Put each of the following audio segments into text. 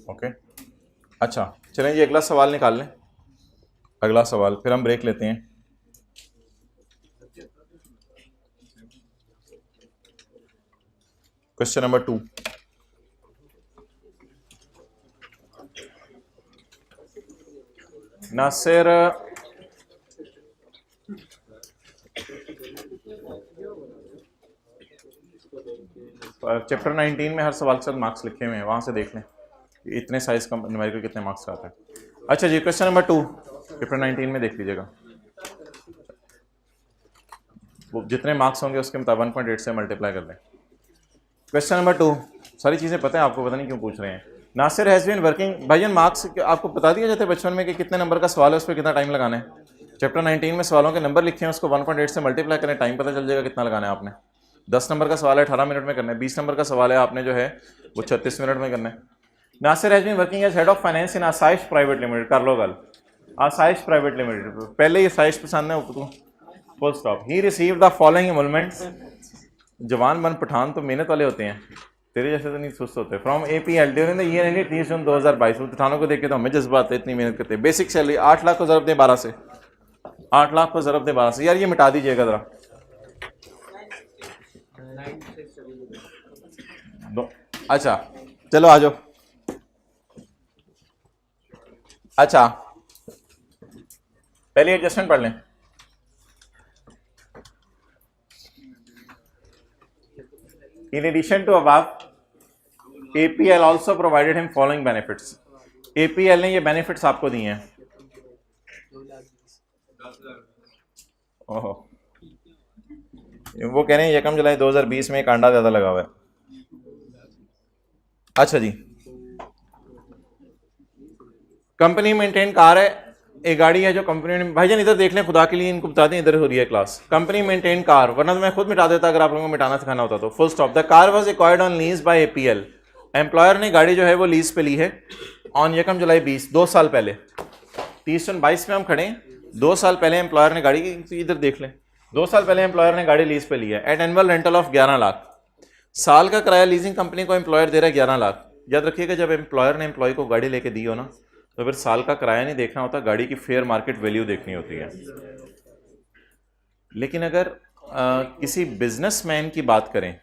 Okay अच्छा चलें ये अगला सवाल निकाल लें, अगला सवाल फिर हम ब्रेक लेते हैं। क्वेश्चन नंबर 2, नासिर चैप्टर 19 में हर सवाल के साथ मार्क्स लिखे हुए हैं, वहां से देख लें इतने साइज का न्यूमेरिकल कितने मार्क्स का आता है। अच्छा जी क्वेश्चन नंबर 2 चैप्टर 19 में देख लीजिएगा, वो जितने मार्क्स होंगे उसके मुताबिक 1.8 से मल्टीप्लाई कर लें। क्वेश्चन नंबर 2, सारी चीज़ें पता है आपको, पता नहीं क्यों पूछ रहे हैं। नासिर हैज़ बीन वर्किंग, भाईजान मार्क्स आपको बता दिया जाता है बचपन में कि कितने नंबर का सवाल है, उस पर कितना टाइम लगाना है। चैप्टर 19 में सवालों के नंबर लिखे हैं, उसको 1.8 से मल्टीप्लाई करें, टाइम पता चल जाएगा कितना लगाना है आपने। 10 नंबर का सवाल है 18 मिनट में करना है, 20 नंबर का सवाल है आपने जो है वो 36 मिनट में करना है। Nasir has been working as head of finance in Aasaish private limited, कर लो गल, आसाइश प्राइवेट लिमिटेड, पहले ही आसाइश पसंद है तो full stop. He receive the following emoluments, जवान बन पठान तो मेहनत वाले होते हैं, तेरे जैसे तो नहीं सुस्त होते। From APL during the year ended 30 जून 2022, पठानों को देख के तो हमें जज्बा आता है, इतनी मेहनत करते हैं। बेसिक सैलरी 8 लाख को ज़रब दे 12 से, 8 लाख को ज़रब दे 12 से, यार ये मिटा दीजिएगा ज़रा। अच्छा चलो आ जाओ। अच्छा पहले एडजस्टमेंट पढ़ लें। In addition to above, APL also provided him following benefits. APL ने ये benefits आपको दिए हैं। ओहो, वो कह रहे हैं 1 जुलाई 2020 में एक अंडा ज्यादा लगा हुआ है। अच्छा जी, कंपनी मेंटेन कार है, एक गाड़ी है जो कंपनी ने, भाईजान इधर देख लें खुदा के लिए, इनको बता दें इधर हो रही है क्लास। कंपनी मेंटेन कार, वरना तो मैं खुद मिटा देता अगर आप लोगों को मिटाना सिखाना होता तो। Full stop. The car was acquired on lease by APL, employer ने गाड़ी जो है वो लीज पे ली है ऑन 1 जुलाई 20, 2 साल पहले। 30 जून 22 में हम खड़े हैं, 2 साल पहले एम्प्लॉयर ने गाड़ी, इधर देख लें 2 साल पहले एम्प्लॉयर ने गाड़ी लीज पे ली है at annual rental of 11 lakh. साल का किराया लीजिंग कंपनी को एम्प्लॉयर दे रहा है 11 लाख। याद रखिएगा जब एम्प्लॉयर ने एम्प्लॉय को गाड़ी लेके दी हो ना, तो फिर साल का किराया नहीं देखना होता, गाड़ी की फेयर मार्केट वैल्यू देखनी होती है। लेकिन अगर किसी बिजनेसमैन की बात करें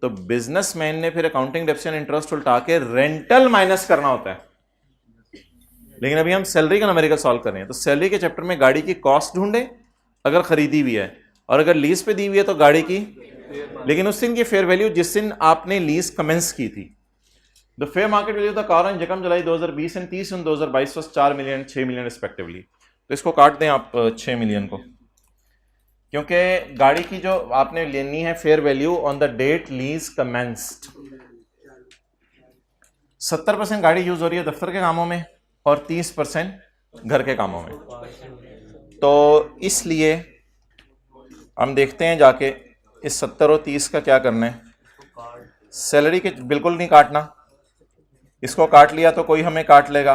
तो बिजनेसमैन ने फिर अकाउंटिंग डेप्रिसिएशन इंटरेस्ट उल्टा के रेंटल माइनस करना होता है। लेकिन अभी हम सैलरी का न्यूमेरिकल सॉल्व कर रहे हैं, तो सैलरी के चैप्टर में गाड़ी की कॉस्ट ढूंढे अगर खरीदी हुई है, और अगर लीज पे दी हुई है तो गाड़ी की, लेकिन उस दिन की फेयर वैल्यू जिस दिन आपने लीज कमेंस की थी। The fair market value of the car on 1 July 2020 and 30 June 2022 was 4 million 6 million respectively. तो इसको काट दें आप 6 मिलियन को, क्योंकि गाड़ी की जो आपने लेनी है fair value on the date lease commenced. 70% गाड़ी यूज हो रही है दफ्तर के कामों में और 30% घर के कामों में। तो इसलिए हम देखते हैं जाके इस 70 और 30 का क्या करना है। सैलरी के बिल्कुल नहीं काटना, इसको काट लिया तो कोई हमें काट लेगा,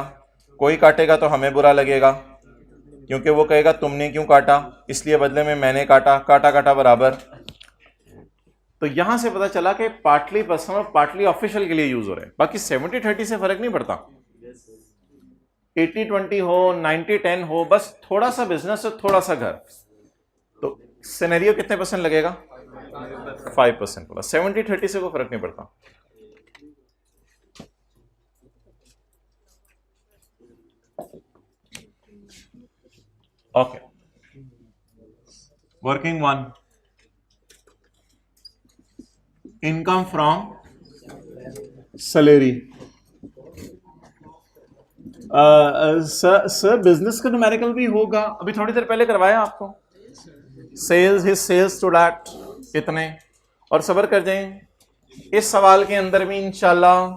कोई काटेगा तो हमें बुरा लगेगा, क्योंकि वो कहेगा तुमने क्यों काटा, इसलिए बदले में मैंने काटा, काटा काटा बराबर। तो यहां से पता चला कि पार्टली पर्सनल और पार्टली ऑफिशियल के लिए यूज हो रहे हैं। बाकी 70-30 से फर्क नहीं पड़ता, 80-20 हो 90-10 हो, बस थोड़ा सा बिजनेस और थोड़ा सा घर। तो सिनेरियो कितने परसेंट लगेगा? 5% वाला। 70-30 से कोई फर्क नहीं पड़ता। Okay, working one, income from salary. Sir business का न्यूमेरिकल भी होगा, अभी थोड़ी देर पहले करवाया आपको। Sales, his sales to that इतने, और सबर कर जाएं इस सवाल के अंदर भी इंशाल्लाह।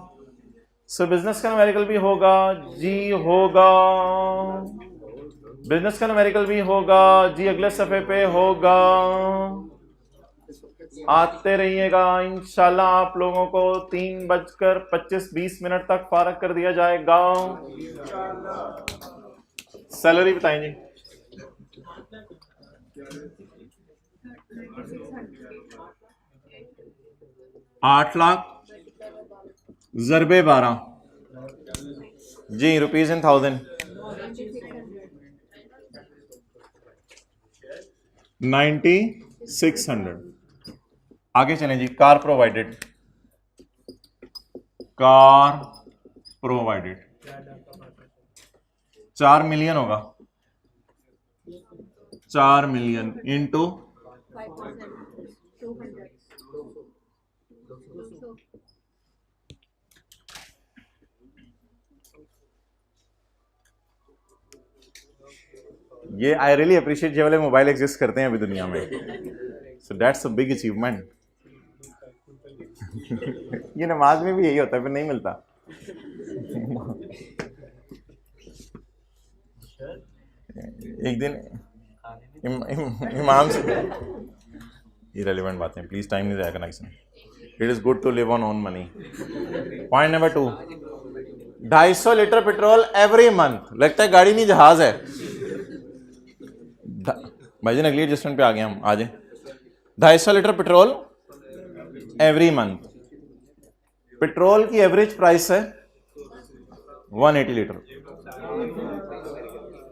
सो बिजनेस का न्यूमेरिकल भी होगा जी, होगा बिजनेस का न्यूमेरिकल भी होगा जी, अगले सफे पे होगा। आते रहिएगा इंशाल्लाह। आप लोगों को 3:25 तक फारग कर दिया जाएगा। सैलरी बताएंगे 8 लाख ज़रबे 12, जी रुपीज इन 1000, 9600। आगे चलें जी, car provided, car provided 4 million होगा, 4 मिलियन इंटू 200। ये आई रियली अप्रिशिएट, ये वाले मोबाइल एग्जिस्ट करते हैं अभी दुनिया में, so that's a big achievement. ये नमाज में भी यही होता है, फिर नहीं मिलता। एक दिन इमाम से, इरेलेवेंट बातें प्लीज, टाइम नहीं जाएगा ना किसी। It is good to live on own money. Point number 2, 250 litre petrol every month. लगता है गाड़ी नहीं जहाज है। भाईजान अगली एडजस्टमेंट पे आ गए हम, आ जाए। 250 litre petrol every month. Petrol की एवरेज प्राइस है 180 लीटर।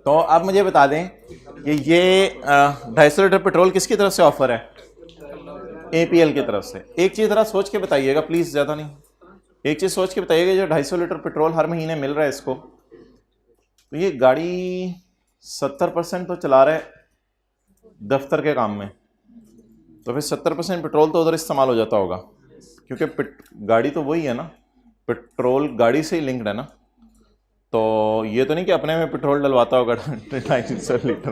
तो आप मुझे बता दें कि ये 250 लीटर पेट्रोल किसकी तरफ से ऑफर है? APL की तरफ से। एक चीज़ ज़रा सोच के बताइएगा प्लीज़, ज़्यादा नहीं, एक चीज़ सोच के बताइएगा, जो 250 लीटर पेट्रोल हर महीने मिल रहा है इसको, तो ये गाड़ी 70% तो चला रहा है दफ्तर के काम में, तो फिर 70% पेट्रोल तो उधर इस्तेमाल हो जाता होगा, क्योंकि गाड़ी तो वही है ना, पेट्रोल गाड़ी से ही लिंक्ड है ना। तो ये तो नहीं कि अपने में पेट्रोल डलवाता होगा 250 लीटर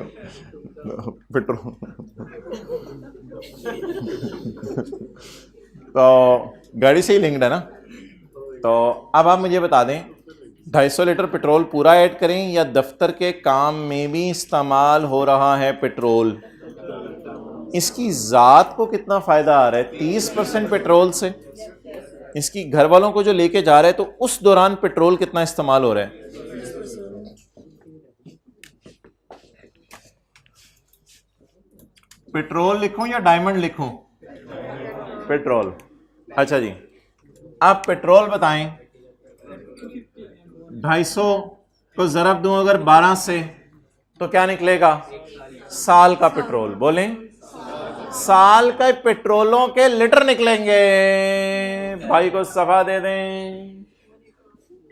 पेट्रोल। तो गाड़ी से ही लिंक्ड है ना। तो अब आप मुझे बता दें, 250 लीटर पेट्रोल पूरा ऐड करें या दफ्तर के काम में भी इस्तेमाल हो रहा है पेट्रोल, इसकी ज़ात को कितना फ़ायदा आ रहा है? 30% पेट्रोल से। इसकी घर वालों को जो लेके जा रहे हैं, तो उस दौरान पेट्रोल कितना इस्तेमाल हो रहा है? पेट्रोल लिखूं या डायमंड लिखूं? पेट्रोल। अच्छा जी, आप पेट्रोल बताएं, 250 को ज़रब दूं अगर 12 से, तो क्या निकलेगा? साल का पेट्रोल। बोलें, साल का पेट्रोलों के लीटर निकलेंगे। भाई को सफा दे दें।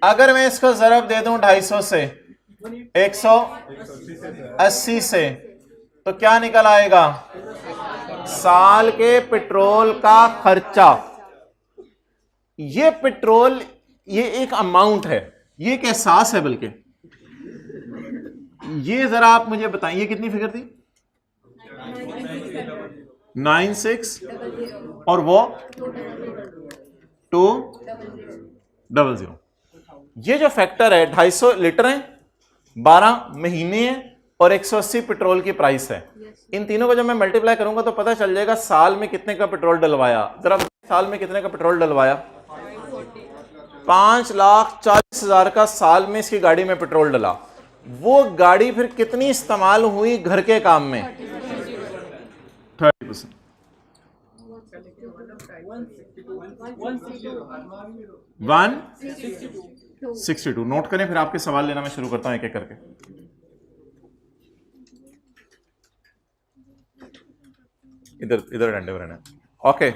अगर मैं इसको ज़रब दे दूं 250 से, 180 से, तो क्या निकल आएगा? साल के पेट्रोल का खर्चा। ये पेट्रोल, ये एक अमाउंट है, ये एक एहसास है। बल्कि ये जरा आप मुझे बताएं, ये कितनी फिगर थी? 96 और वो 200। ये जो फैक्टर है, 250 लीटर है, 12 महीने है और 180 पेट्रोल की प्राइस है। इन तीनों को जब मैं मल्टीप्लाई करूंगा तो पता चल जाएगा साल में कितने का पेट्रोल डलवाया। जरा साल में कितने का पेट्रोल डलवाया? 5,40,000 का साल में इसकी गाड़ी में पेट्रोल डला। वो गाड़ी फिर कितनी इस्तेमाल हुई घर के काम में? 30%। 162। नोट करें, फिर आपके सवाल लेना मैं शुरू करता हूं एक एक करके। इधर इधर डंडे में रहना। ओके,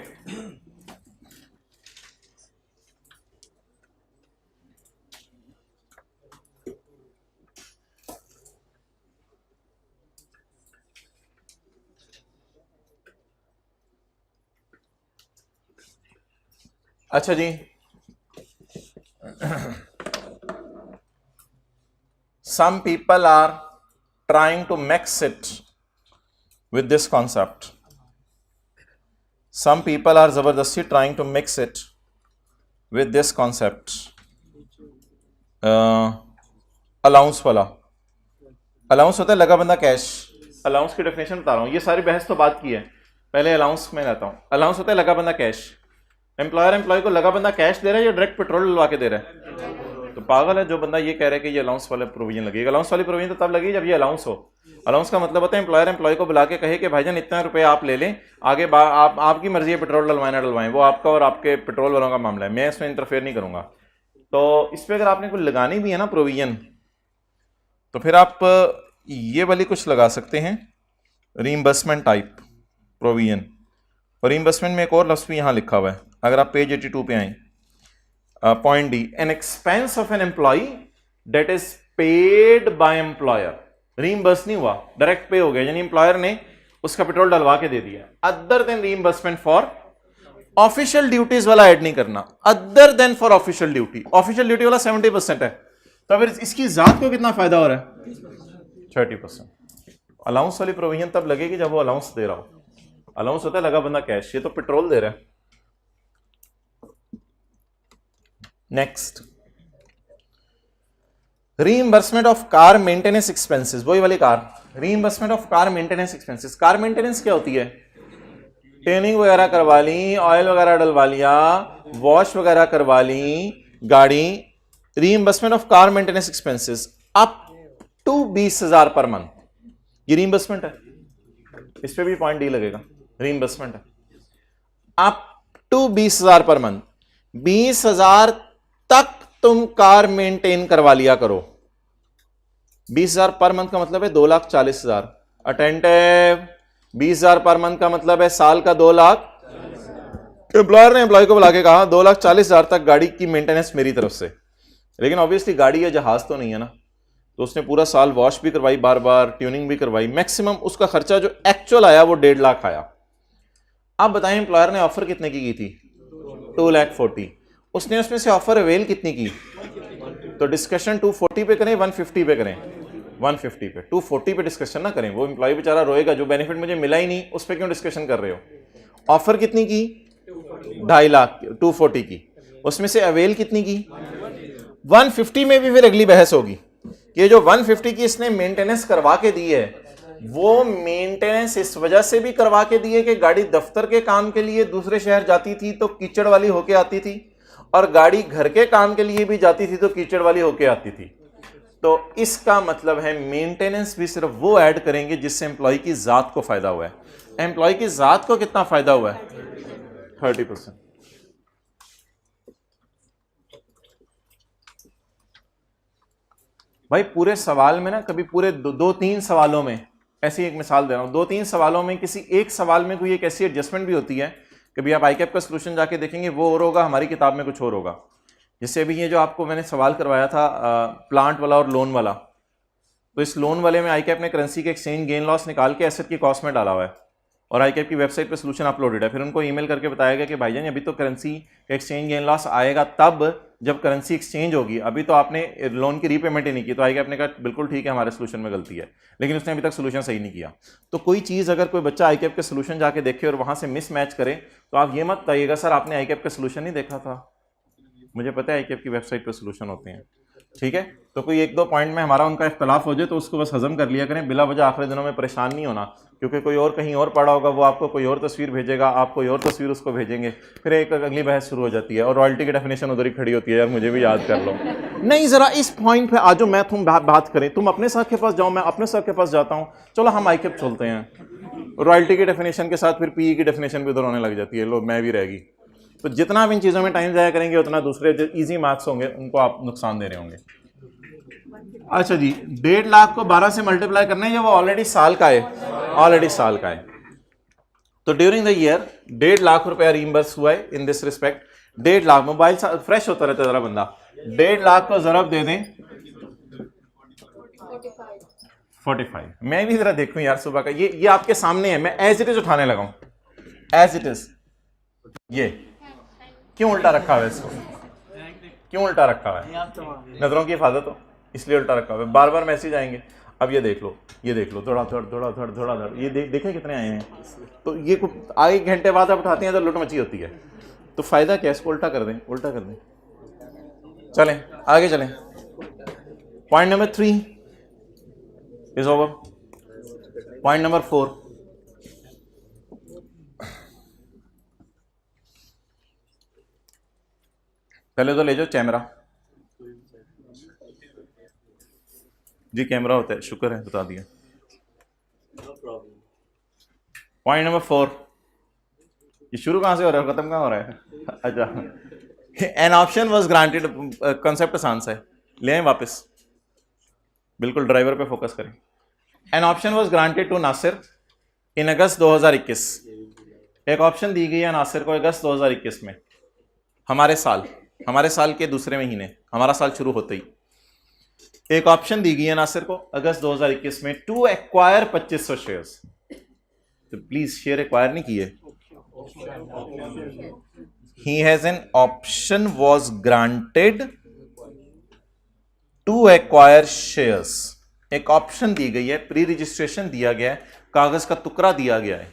अच्छा जी, some people are trying to mix it with this concept. Some people are जबरदस्ती trying to mix it with this concept. Allowance वाला। अलाउंस होता है लगा बंदा कैश। अलाउंस की डेफिनेशन बता रहा हूँ, ये सारी बहस तो बात की है, पहले अलाउंस में रहता हूँ। अलाउंस होता है लगा बंदा कैश। एम्प्लॉयर एम्प्लॉय को लगा बंदा कैश दे रहा है या डायरेक्ट पेट्रोल डलवा के दे रहा है? तो पागल है जो बंदा ये कह रहा है कि ये अलाउंस वाला प्रोविजन लगेगा। अलाउंस वाली प्रोविजन तो तब लगेगी जब ये अलाउंस हो। अलाउंस का मतलब होता है एम्प्लॉयर एम्प्लॉय को बुला के कहे कि भाईजान इतना रुपए आप ले लें, आगे आपकी मर्जी है पेट्रोल डलवाएं ना डलवाएं, वो आपका और आपके पेट्रोल वालों का मामला है, मैं इसमें इंटरफेयर नहीं करूंगा। तो इस पर अगर आपने कोई लगानी भी है ना प्रोविजन, तो फिर आप ये वाली कुछ लगा सकते हैं, रीइंबर्समेंट टाइप प्रोविजन। और रीइंबर्समेंट में एक और लफ्ज़ भी यहाँ लिखा हुआ है, अगर आप पेज 82 पे आए, point D, an expense of an employee that is paid by employer. Reimburse नहीं हुआ, डायरेक्ट पे हो गया, यानी एम्प्लॉयर ने उसका पेट्रोल डलवा के दे दिया। Other than reimbursement for official duties वाला ऐड नहीं करना, other than for official duty. Official duty वाला 70% है, तो फिर इसकी जात को कितना फायदा हो रहा है? 30%। अलाउंस वाली प्रोविजन तब लगेगी जब वो अलाउंस दे रहा हो। अलाउंस होता है लगा बंदा कैश, ये तो पेट्रोल दे रहा है। Next, reimbursement of car maintenance expenses, वही वाली car, reimbursement of car maintenance expenses. Car maintenance क्या होती है? ट्यूनिंग वगैरह करवा ली, ऑयल वगैरह डलवा लिया, वॉश वगैरह करवा ली गाड़ी। Reimbursement of car maintenance expenses up to 20,000 per month, ये रीइंबर्समेंट है। इस पे भी पॉइंट डी लगेगा, रीइंबर्समेंट है। अप टू 20,000 पर मंथ, 20,000 तक तुम कार मेंटेन करवा लिया करो। 20,000 पर मंथ का मतलब है 2,40,000। अटेंटिव, 20,000 पर मंथ का मतलब है साल का 2 लाख। एम्प्लॉयर ने एम्प्लॉय को बुला के कहा 2,40,000 तक गाड़ी की मेंटेनेंस मेरी तरफ से। लेकिन ऑब्वियसली गाड़ी है, जहाज तो नहीं है ना, तो उसने पूरा साल वॉश भी करवाई, बार बार ट्यूनिंग भी करवाई। मैक्सिमम उसका खर्चा जो एक्चुअल आया वो 1.5 लाख आया। आप बताएं एम्प्लॉयर ने ऑफर कितने की थी? 2,40,000। उसने उसमें से ऑफर अवेल कितनी की? तो डिस्कशन 240 पे करें, 150 पे करें? 150 पे। 240 पे डिस्कशन ना करें, वो एम्प्लॉय बेचारा रोएगा, जो बेनिफिट मुझे मिला ही नहीं उस पर क्यों डिस्कशन कर रहे हो। ऑफर कितनी की? 2.5 लाख, 240 की। उसमें से अवेल कितनी की? 150 में भी फिर अगली बहस होगी कि जो 150 की इसने मेंटेनेंस करवा के दी है, वो मेंटेनेंस इस वजह से भी करवा के दी है कि गाड़ी दफ्तर के काम के लिए दूसरे शहर जाती थी तो कीचड़ वाली होके आती थी, और गाड़ी घर के काम के लिए भी जाती थी तो कीचड़ वाली होके आती थी। तो इसका मतलब है मेंटेनेंस भी सिर्फ वो ऐड करेंगे जिससे एम्प्लॉय की जात को फायदा हुआ है। एम्प्लॉय की जात को कितना फायदा हुआ है? 30%। भाई पूरे सवाल में ना, कभी पूरे 2-3 सवालों में, ऐसी एक मिसाल दे रहा हूं, 2-3 सवालों में किसी एक सवाल में कोई एक ऐसी एडजस्टमेंट भी होती है, कभी आप आईकैप का सलूशन जाके देखेंगे वो और होगा, हमारी किताब में कुछ और होगा। जैसे अभी ये जो आपको मैंने सवाल करवाया था प्लांट वाला और लोन वाला, तो इस लोन वाले में आईकैप ने करेंसी के एक्सचेंज गेन लॉस निकाल के एसेट की कॉस्ट में डाला हुआ है, और आईकैप की वेबसाइट पे सलूशन अपलोडेड है। फिर उनको ईमेल करके बताया गया कि भाईजान अभी तो करेंसी का एक्सचेंज गेन लॉस आएगा तब जब करेंसी एक्सचेंज होगी, अभी तो आपने लोन की रीपेमेंट ही नहीं की। तो आईकैप ने कहा बिल्कुल ठीक है, हमारे सलूशन में गलती है, लेकिन उसने अभी तक सलूशन सही नहीं किया। तो कोई चीज़ अगर कोई बच्चा आईकैप के सलूशन जाके देखे और वहाँ से मिसमैच करे, तो आप ये मत बताइएगा सर आपने आईकैप का सलूशन नहीं देखा था, मुझे पता है आईकैप की वेबसाइट पर सलूशन होते हैं। ठीक है, तो कोई 1-2 पॉइंट में हमारा उनका इख्तलाफ हो जाए तो उसको बस हजम कर लिया करें, बिला वजह आखिरी दिनों में परेशान नहीं होना, क्योंकि कोई और कहीं और पड़ा होगा, वो आपको कोई और तस्वीर भेजेगा, आप कोई और तस्वीर उसको भेजेंगे, फिर एक अगली बहस शुरू हो जाती है और रॉयल्टी की डेफिनेशन उधर ही खड़ी होती है, यार मुझे भी याद कर लो। नहीं, जरा इस पॉइंट पे आ जाओ, मैं तुम बात करें, तुम अपने साथ के पास जाओ, मैं अपने साथ के पास जाता हूँ, चलो हम आईकैप चलते हैं। रॉयल्टी की डेफिनेशन के साथ फिर पीई की डेफिनेशन भी उधर होने लग जाती है, लो मैं भी रहेगी। तो जितना आप इन चीज़ों में टाइम जाया करेंगे उतना दूसरे जो ईजी मार्क्स होंगे उनको आप नुकसान दे रहे होंगे। अच्छा जी, 1.5 लाख को 12 से मल्टीप्लाई करना है, या वो ऑलरेडी साल का है? ऑलरेडी साल का है। तो ड्यूरिंग द ईयर 1.5 लाख रुपया रीइंबर्स हुआ है in this respect. 1.5 lakh, mobile fresh होता रहता है जरा बंदा, 1.5 लाख को जरब दे दें 45। मैं भी जरा देखूं यार सुबह का, ये आपके सामने है, मैं एज इट इज उठाने लगा हूं, एज इट इज। ये क्यों उल्टा रखा हुआ है इसको? क्यों उल्टा रखा हुआ है? नजरों की हिफाजत हो इसलिए उल्टा रखा हुआ है, बार बार मैसेज आएंगे। अब ये देख लो, ये देख लो, थोड़ा थोड़ा थोड़ा थोड़ा थोड़ा थोड़ा, ये देखें कितने आए हैं। तो ये आगे एक घंटे बाद आप उठाते हैं तो लुट मची होती है। तो फायदा क्या है, इसको उल्टा कर दें, उल्टा कर दें। चलें आगे चलें। Point number 3 is over. Point number 4, पहले तो ले जाओ कैमरा जी, कैमरा होता है, शुक्र है बता दिया। पॉइंट नंबर 4, ये शुरू कहाँ से हो रहा है, खत्म कहाँ हो रहा है? अच्छा, N option was granted, concept आसान सा है, ले आए वापस, बिल्कुल ड्राइवर पे फोकस करें। An option was granted to Nasir in August 2021, एक ऑप्शन दी गई है नासिर को अगस्त 2021 में, हमारे साल के दूसरे महीने, हमारा साल शुरू होते ही एक ऑप्शन दी गई है नासिर को अगस्त 2021 में टू एक्वायर 2500 शेयर्स। तो प्लीज शेयर एक्वायर नहीं किए, he has an option was granted to acquire shares, एक ऑप्शन दी गई है, प्री रजिस्ट्रेशन दिया गया है, कागज का टुकड़ा दिया गया है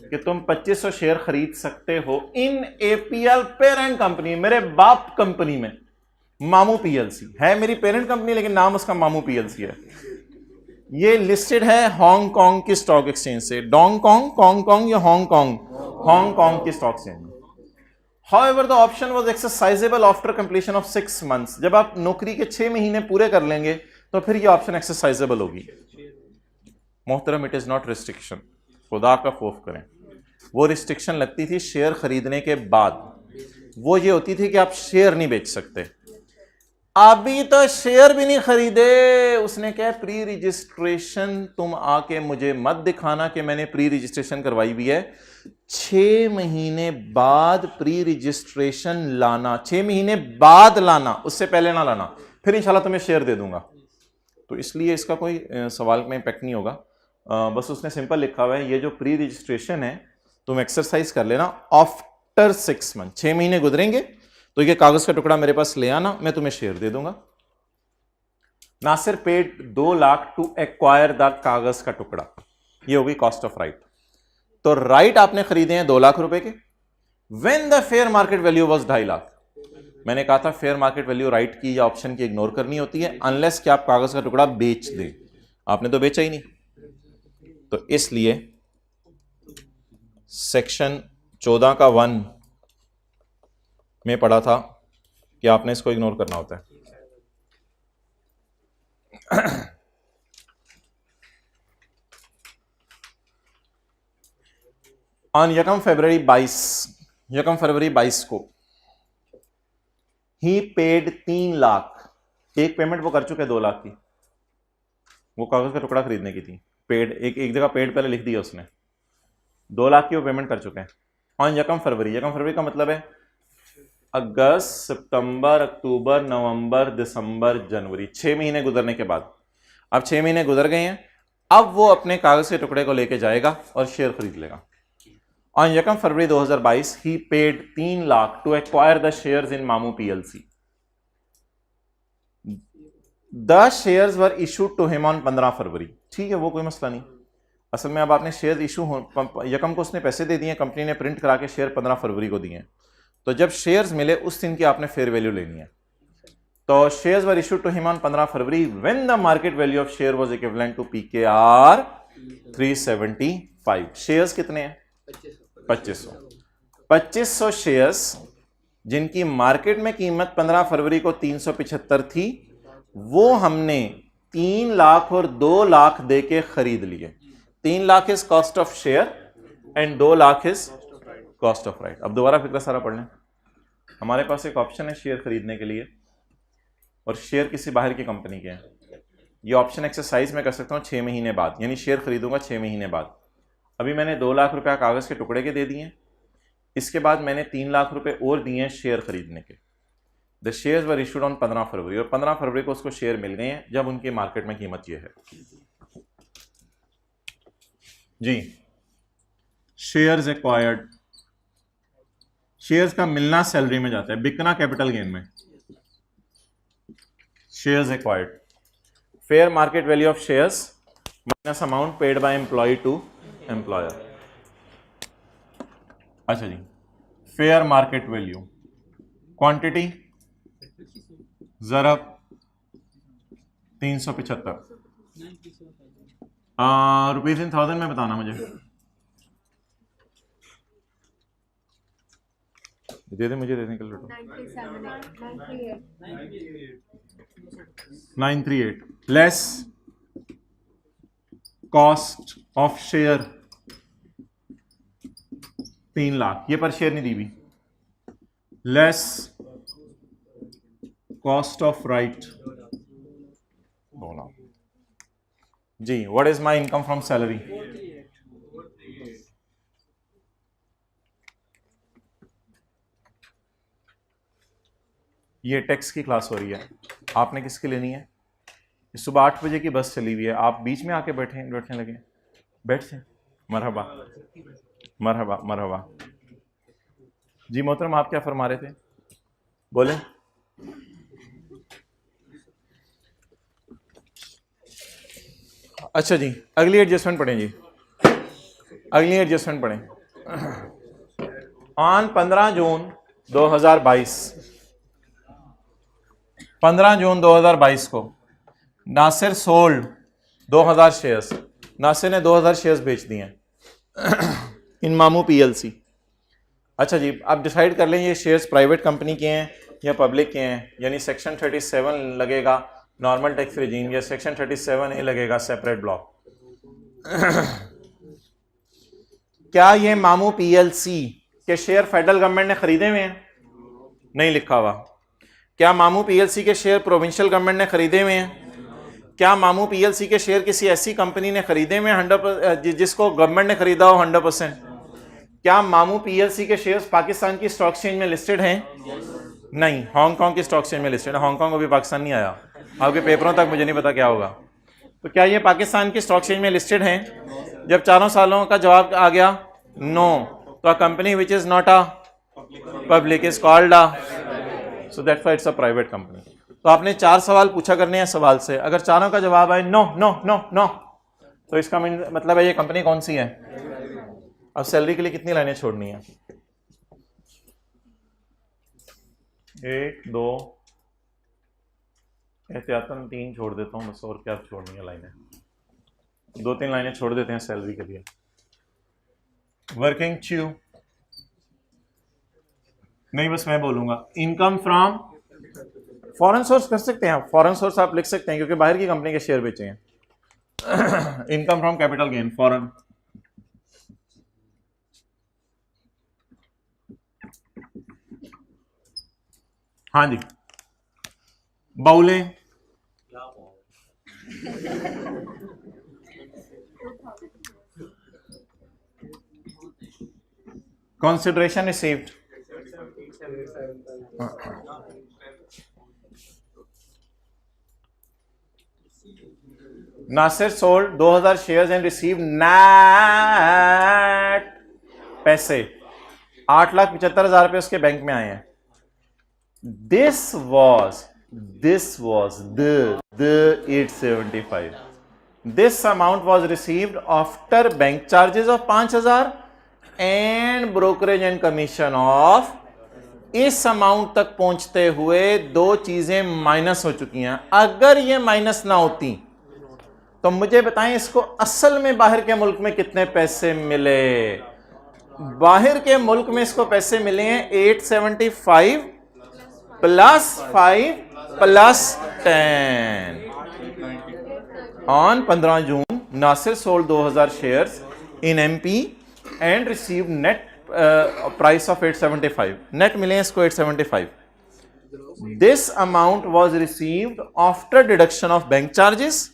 कि तुम 2500 शेयर खरीद सकते हो इन एपीएल पेरेंट कंपनी, मेरे बाप कंपनी में, मामू पीएलसी है मेरी पेरेंट कंपनी लेकिन नाम उसका मामू पीएलसी है। ये लिस्टेड है हांगकांग की स्टॉक एक्सचेंज से, कांगकांग या हांगकांग की stock exchange. However, the option was exercisable after completion of 6 months. जब आप नौकरी के 6 महीने पूरे कर लेंगे तो फिर ये ऑप्शन एक्सरसाइजेबल होगी। मोहतरम, इट इज नॉट रिस्ट्रिक्शन, खुदा का खौफ करें। वो रिस्ट्रिक्शन लगती थी शेयर खरीदने के बाद, वो ये होती थी कि आप शेयर नहीं बेच सकते। अभी तो शेयर भी नहीं खरीदे, उसने क्या प्री रजिस्ट्रेशन तुम आके मुझे मत दिखाना कि मैंने प्री रजिस्ट्रेशन करवाई हुई है, 6 महीने बाद प्री रजिस्ट्रेशन लाना, 6 महीने बाद लाना, उससे पहले ना लाना, फिर इंशाल्लाह तुम्हें शेयर दे दूंगा। तो इसलिए इसका कोई सवाल में इम्पैक्ट नहीं होगा। बस उसने सिंपल लिखा हुआ है ये जो प्री रजिस्ट्रेशन है तुम एक्सरसाइज कर लेना आफ्टर 6 मंथ, 6 महीने गुजरेंगे तो ये कागज का टुकड़ा मेरे पास ले आना, मैं तुम्हें शेयर दे दूंगा। Nasir paid 2 lakh to acquire the कागज का टुकड़ा, ये होगी कॉस्ट ऑफ राइट। तो राइट आपने खरीदे हैं 2 लाख रुपए के, when the fair market value was 2.5 lakh. मैंने कहा था फेयर मार्केट वैल्यू राइट की या ऑप्शन की इग्नोर करनी होती है अनलेस कि आप कागज का टुकड़ा बेच दे, आपने तो बेचा ही नहीं। तो इसलिए सेक्शन 14 का 1 में पढ़ा था कि आपने इसको इग्नोर करना होता है। ऑन 1 फरवरी 22 को ही पेड 3 लाख, एक पेमेंट वो कर चुके 2 लाख की, वो कागज का टुकड़ा खरीदने की थी, पेड एक जगह पेड पहले लिख दिया उसने, 2 लाख की वो पेमेंट कर चुके हैं। ऑन 1 फरवरी का मतलब है अगस्त, सितंबर, अक्टूबर, नवंबर, दिसंबर, जनवरी, 6 महीने गुजरने के बाद, अब 6 महीने गुजर गए हैं, अब वो अपने कागज के टुकड़े को लेके जाएगा और शेयर खरीद लेगा। On 1 February 2022 he paid 3 lakh to acquire the shares in Mamu PLC. The shares were issued to him on 15 February, ठीक है वो कोई मसला नहीं। असल में अब आपने शेयर इशू 1 को उसने पैसे दे दिए, कंपनी ने प्रिंट करा के शेयर 15 फरवरी को दिए, तो जब शेयर्स मिले उस दिन की आपने फेयर वैल्यू लेनी है। तो shares were issued to him on 15 February when the market value of share was equivalent to PKR 375। Shares कितने हैं? 2500 शेयर्स जिनकी मार्केट में कीमत 15 फरवरी को 375 थी, वो हमने 3 लाख और 2 लाख देके खरीद लिए। 3 lakh is cost of share and 2 lakh is cost of right. अब दोबारा फिक्र सारा पढ़ लें। हमारे पास एक ऑप्शन है शेयर खरीदने के लिए और शेयर किसी बाहर की कंपनी के हैं। ये ऑप्शन एक्सरसाइज में कर सकता हूं 6 महीने बाद, यानी शेयर खरीदूंगा 6 महीने बाद। अभी मैंने 2 लाख रुपया कागज के टुकड़े के दे दिए, इसके बाद मैंने 3 लाख रुपए और दिए हैं शेयर खरीदने के। The shares were issued on 15 फरवरी, और 15 फरवरी को उसको शेयर मिल गए हैं जब उनकी मार्केट में कीमत ये है जी। शेयर्स एक्वायर्ड, शेयर्स का मिलना सैलरी में जाता है, बिकना कैपिटल गेन में। Shares acquired, fair market value of shares minus amount paid by employee to employer. अच्छा जी, फेयर मार्केट वैल्यू, क्वांटिटी ज़रब 375, रुपीज इन 1000 में बताना मुझे, दे दे मुझे, देने के लिए 938 less cost of share 3 lakh, ये पर शेयर नहीं दी हुई, लेस कॉस्ट ऑफ राइट जी, what is my income from salary? ये टैक्स की क्लास हो रही है, आपने किसकी लेनी है? सुबह 8 बजे की बस चली हुई है, आप बीच में आके बैठने लगे, बैठ से मरहबा मरहबा मरहबा। जी मोहतरम, आप क्या फरमा रहे थे, बोले? अच्छा जी, अगली एडजस्टमेंट पढ़ें जी, अगली एडजस्टमेंट पढ़ें। ऑन 15 जून 2022, 15 जून 2022 को नासिर सोल्ड 2000 शेयर्स, नासिर ने 2000 शेयर्स बेच दिए हैं इन मामू पीएलसी। अच्छा जी, आप डिसाइड कर लें ये शेयर्स प्राइवेट कंपनी के हैं या पब्लिक के हैं, यानी सेक्शन 37 लगेगा नॉर्मल टैक्स रेजीम या सेक्शन 37A लगेगा सेपरेट ब्लॉक। क्या ये मामू पीएलसी के शेयर फेडरल गवर्नमेंट ने खरीदे हुए हैं? नहीं लिखा हुआ। क्या मामू पीएलसी के शेयर प्रोविंशियल गवर्नमेंट ने खरीदे हुए हैं? क्या मामू पीएलसी के शेयर किसी ऐसी कंपनी ने खरीदे हुए 100% जिसको गवर्नमेंट ने खरीदा हो 100%? क्या मामू पीएलसी के शेयर्स पाकिस्तान की स्टॉक एक्सचेंज में लिस्टेड हैं? नहीं, हांगकांग की स्टॉक एक्सचेंज में लिस्टेड है। हांगकांग अभी पाकिस्तान नहीं आया, आपके पेपरों तक मुझे नहीं पता क्या होगा। तो क्या ये पाकिस्तान की स्टॉक एक्सचेंज में लिस्टेड हैं? जब 4 सालों का जवाब आ गया नो, तो a company which is not a public is called a, so that's why it's a private company. तो आपने 4 सवाल पूछा करने हैं सवाल से, अगर चारों का जवाब आए नो नो नो नो, तो इसका मतलब है ये कंपनी कौन सी है। अब सैलरी के लिए कितनी लाइनें छोड़नी है? 1 2 एहतियातन 3 छोड़ देता हूँ बस, और क्या छोड़नी है लाइनें, 2-3 लाइनें छोड़ देते हैं सैलरी के लिए। वर्किंग च्यू नहीं, बस मैं बोलूंगा इनकम फ्रॉम फॉरेन सोर्स कर सकते हैं, फॉरेन सोर्स आप लिख सकते हैं क्योंकि बाहर की कंपनी के शेयर बेचे हैं। Income from capital gain foreign, हाँ जी, बाउले consideration received, Nasir sold 2000 shares and receive net पैसे 8,75,000 रुपए उसके बैंक में आए हैं। This was the 875. This amount was received after bank charges of 5,000 and brokerage and commission of, इस अमाउंट तक पहुंचते हुए 2 चीजें माइनस हो चुकी हैं। अगर ये माइनस ना होती तो मुझे बताएं इसको असल में बाहर के मुल्क में कितने पैसे मिले। बाहर के मुल्क में इसको पैसे मिले हैं 875 plus 5 plus 10। On 15 June Nasir sold 2000 shares in MP and receive net price of 875, net मिले हैं इसको 875। This amount was received after deduction of bank charges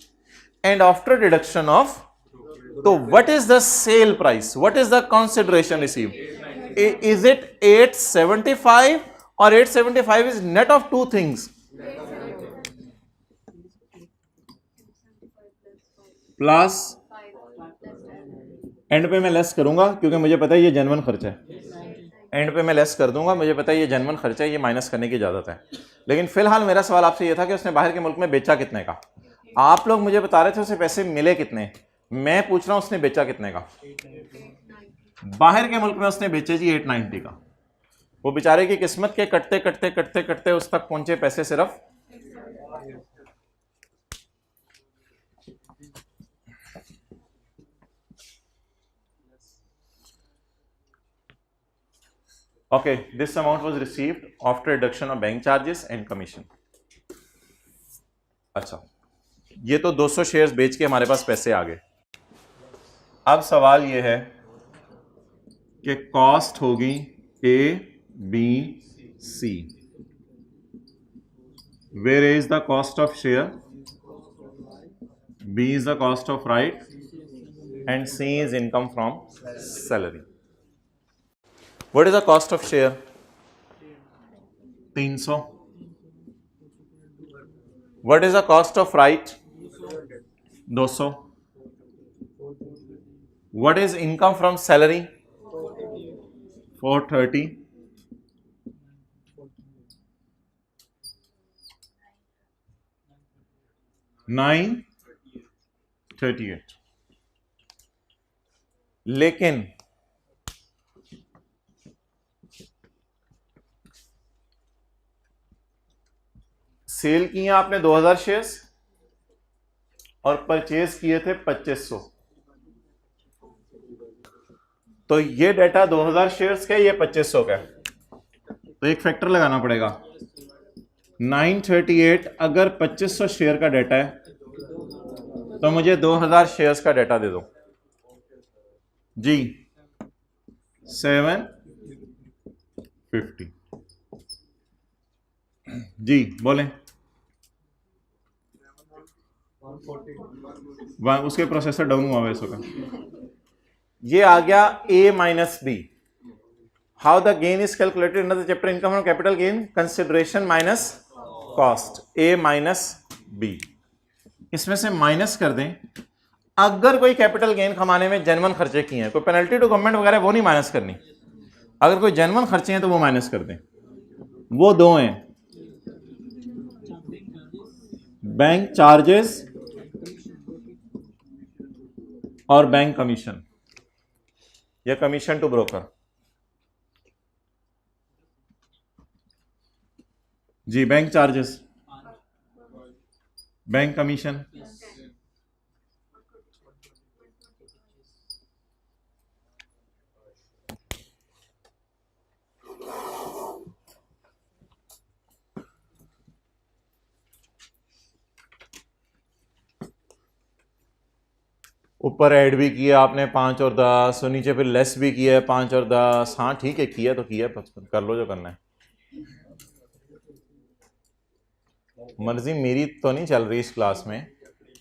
and after deduction of, तो what is the sale price, what is the consideration received? Is it 875 और 875 is net of 2 things, plus and पे मैं less करूंगा क्योंकि मुझे पता है ये जेन्युइन खर्चा है, एंड पे मैं लेस कर दूंगा, मुझे पता है ये जेन्युइन खर्चा है, ये माइनस करने की इजाजत है। लेकिन फिलहाल मेरा सवाल आपसे ये था कि उसने बाहर के मुल्क में बेचा कितने का। आप लोग मुझे बता रहे थे उसे पैसे मिले कितने, मैं पूछ रहा हूं उसने बेचा कितने का। बाहर के मुल्क में उसने बेचे जी 890 का। वो बेचारे की किस्मत के कटते कटते कटते कटते उस तक पहुंचे पैसे सिर्फ okay, this amount was received after deduction of bank charges and commission. अच्छा, ये तो 200 शेयर्स बेच के हमारे पास पैसे आ गए। अब सवाल ये है कि कॉस्ट होगी A B C, where A is the cost of share, B is the cost of right, and C is income from salary. What is the cost of share? 300. What is the cost of right? 200. What is income from salary? 430. $938. लेकिन cell किए आपने 2000 shares और purchase किए थे 2500, तो ये data 2000 shares का, ये 2500 का है, तो एक फैक्टर लगाना पड़ेगा। 938 अगर 2500 शेयर का डाटा है तो मुझे 2000 शेयर्स का डाटा दे दो जी। 750 जी, बोलें। उसके प्रोसेसर डाउन हुआ है इसका। ये आ गया A minus B. How the gain is calculated in the chapter income from capital gain, consideration minus cost, A minus B. इसमें से माइनस कर दें। अगर कोई कैपिटल गेन कमाने में जेन्युइन खर्चे किए हैं, कोई पेनल्टी टू गवर्नमेंट वगैरह वो नहीं माइनस करनी, अगर कोई जेन्युइन खर्चे हैं तो वो माइनस कर दें। वो दो हैं, बैंक चार्जेस और बैंक कमीशन या कमीशन टू ब्रोकर। जी, बैंक चार्जेस, बैंक कमीशन। ऊपर ऐड भी किया आपने 5 और 10, और नीचे फिर लेस भी किया है 5 और 10। हाँ ठीक है, किया तो किया, 55 कर लो जो करना है। मर्जी मेरी तो नहीं चल रही इस क्लास में,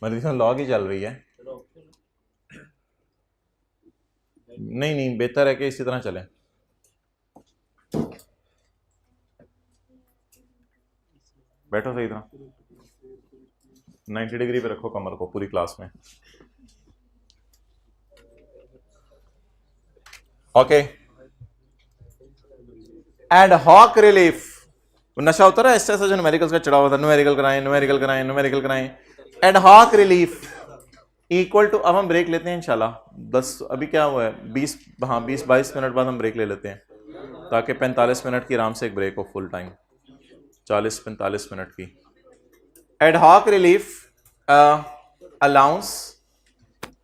मर्जी तो लॉ की चल रही है। नहीं नहीं, बेहतर है कि इसी तरह चले। बैठो सही तरह, 90 डिग्री पे रखो कमर को पूरी क्लास में। ओके, एड हॉक रिलीफ, नशा होता है ऐसा जो न्यूमेरिकल्स का चढ़ा हुआ था, न्यूमेरिकल कराएं न्यूमेरिकल कराएं न्यूमेरिकल कराएं। Ad hoc relief equal to, अब हम ब्रेक लेते हैं इंशाल्लाह 10, अभी क्या हुआ है 20, हाँ 20-22 मिनट बाद हम ब्रेक ले लेते हैं, ताकि 45 मिनट की आराम से एक ब्रेक हो, फुल टाइम 40-45 मिनट की। Ad hoc relief allowance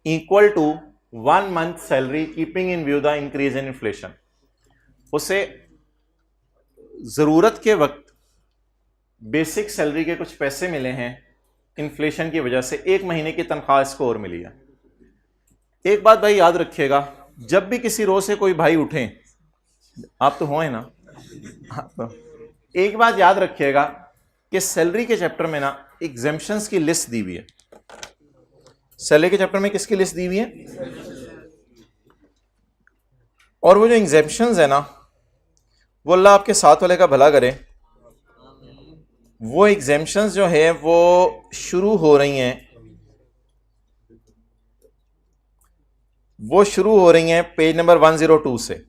equal to 1 month salary keeping in view the increase in inflation. उसे जरूरत के वक्त बेसिक सैलरी के कुछ पैसे मिले हैं, इन्फ्लेशन की वजह से 1 महीने की तनख्वाह इसको और मिली है। एक बात भाई याद रखिएगा, जब भी किसी रो से कोई भाई उठे, आप तो हो ना, तो एक बात याद रखिएगा कि सैलरी के चैप्टर में ना एग्जेम्पशंस की लिस्ट दी हुई है। सैलरी के चैप्टर में किसकी लिस्ट दी हुई है? और वो जो एग्जेम्पशंस है ना, वो अल्लाह आपके साथ वाले का भला करे, वो एग्जेम्पशंस जो है वो शुरू हो रही हैं पेज नंबर 102 से,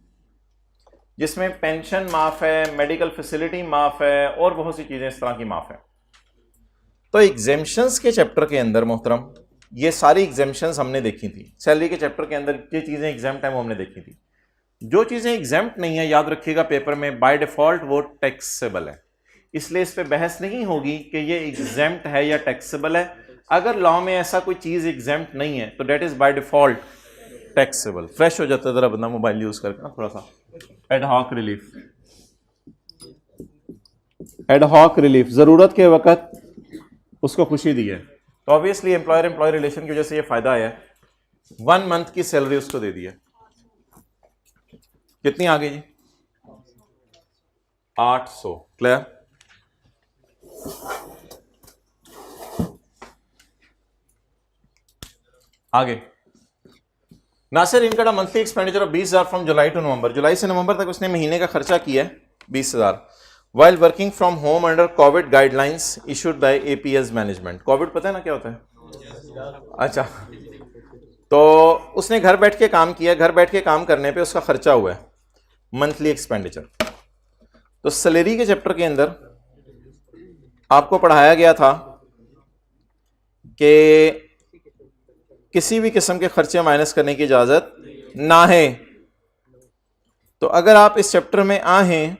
जिसमें पेंशन माफ है, मेडिकल फैसिलिटी माफ है और बहुत सी चीजें इस तरह की माफ है। तो एग्जेम्पशंस के चैप्टर के अंदर मोहतरम ये सारी एग्जेम्पशंस हमने देखी थी। सैलरी के चैप्टर के अंदर ये चीजें एग्जाम्प्ट हैं वो हमने देखी थी। जो चीजें एग्जाम्प्ट नहीं है, याद रखिएगा पेपर में बाय डिफॉल्ट वो टैक्सेबल है, इसलिए इस पे बहस नहीं होगी कि ये एग्जाम्प्ट है या टैक्सेबल है। अगर लॉ में ऐसा कोई चीज एग्जाम्प्ट नहीं है तो that is by default taxable. Fresh हो जाता है जरा बंदा मोबाइल यूज करके ना थोड़ा सा। Ad hoc relief, ad hoc relief, जरूरत के वक्त उसको खुशी दी है, तो ऑब्वियसली एम्प्लॉयर एम्प्लॉय रिलेशन की वजह से ये फायदा आया है। 1 month की सैलरी उसको दे दी है। कितनी आ गई जी? 800। क्लियर? आगे नासिर इनकम का monthly expenditure of 20,000 from July to November, जुलाई से नवंबर तक उसने महीने का खर्चा किया है 20,000 while working from home under Covid guidelines issued by APS management. Covid पता है ना क्या होता है? अच्छा, तो उसने घर बैठ के काम किया, घर बैठ के काम करने पे उसका खर्चा हुआ है मंथली एक्सपेंडिचर। तो सैलरी के चैप्टर के अंदर आपको पढ़ाया गया था कि किसी भी किस्म के खर्चे माइनस करने की इजाजत ना है। तो अगर आप इस चैप्टर में आए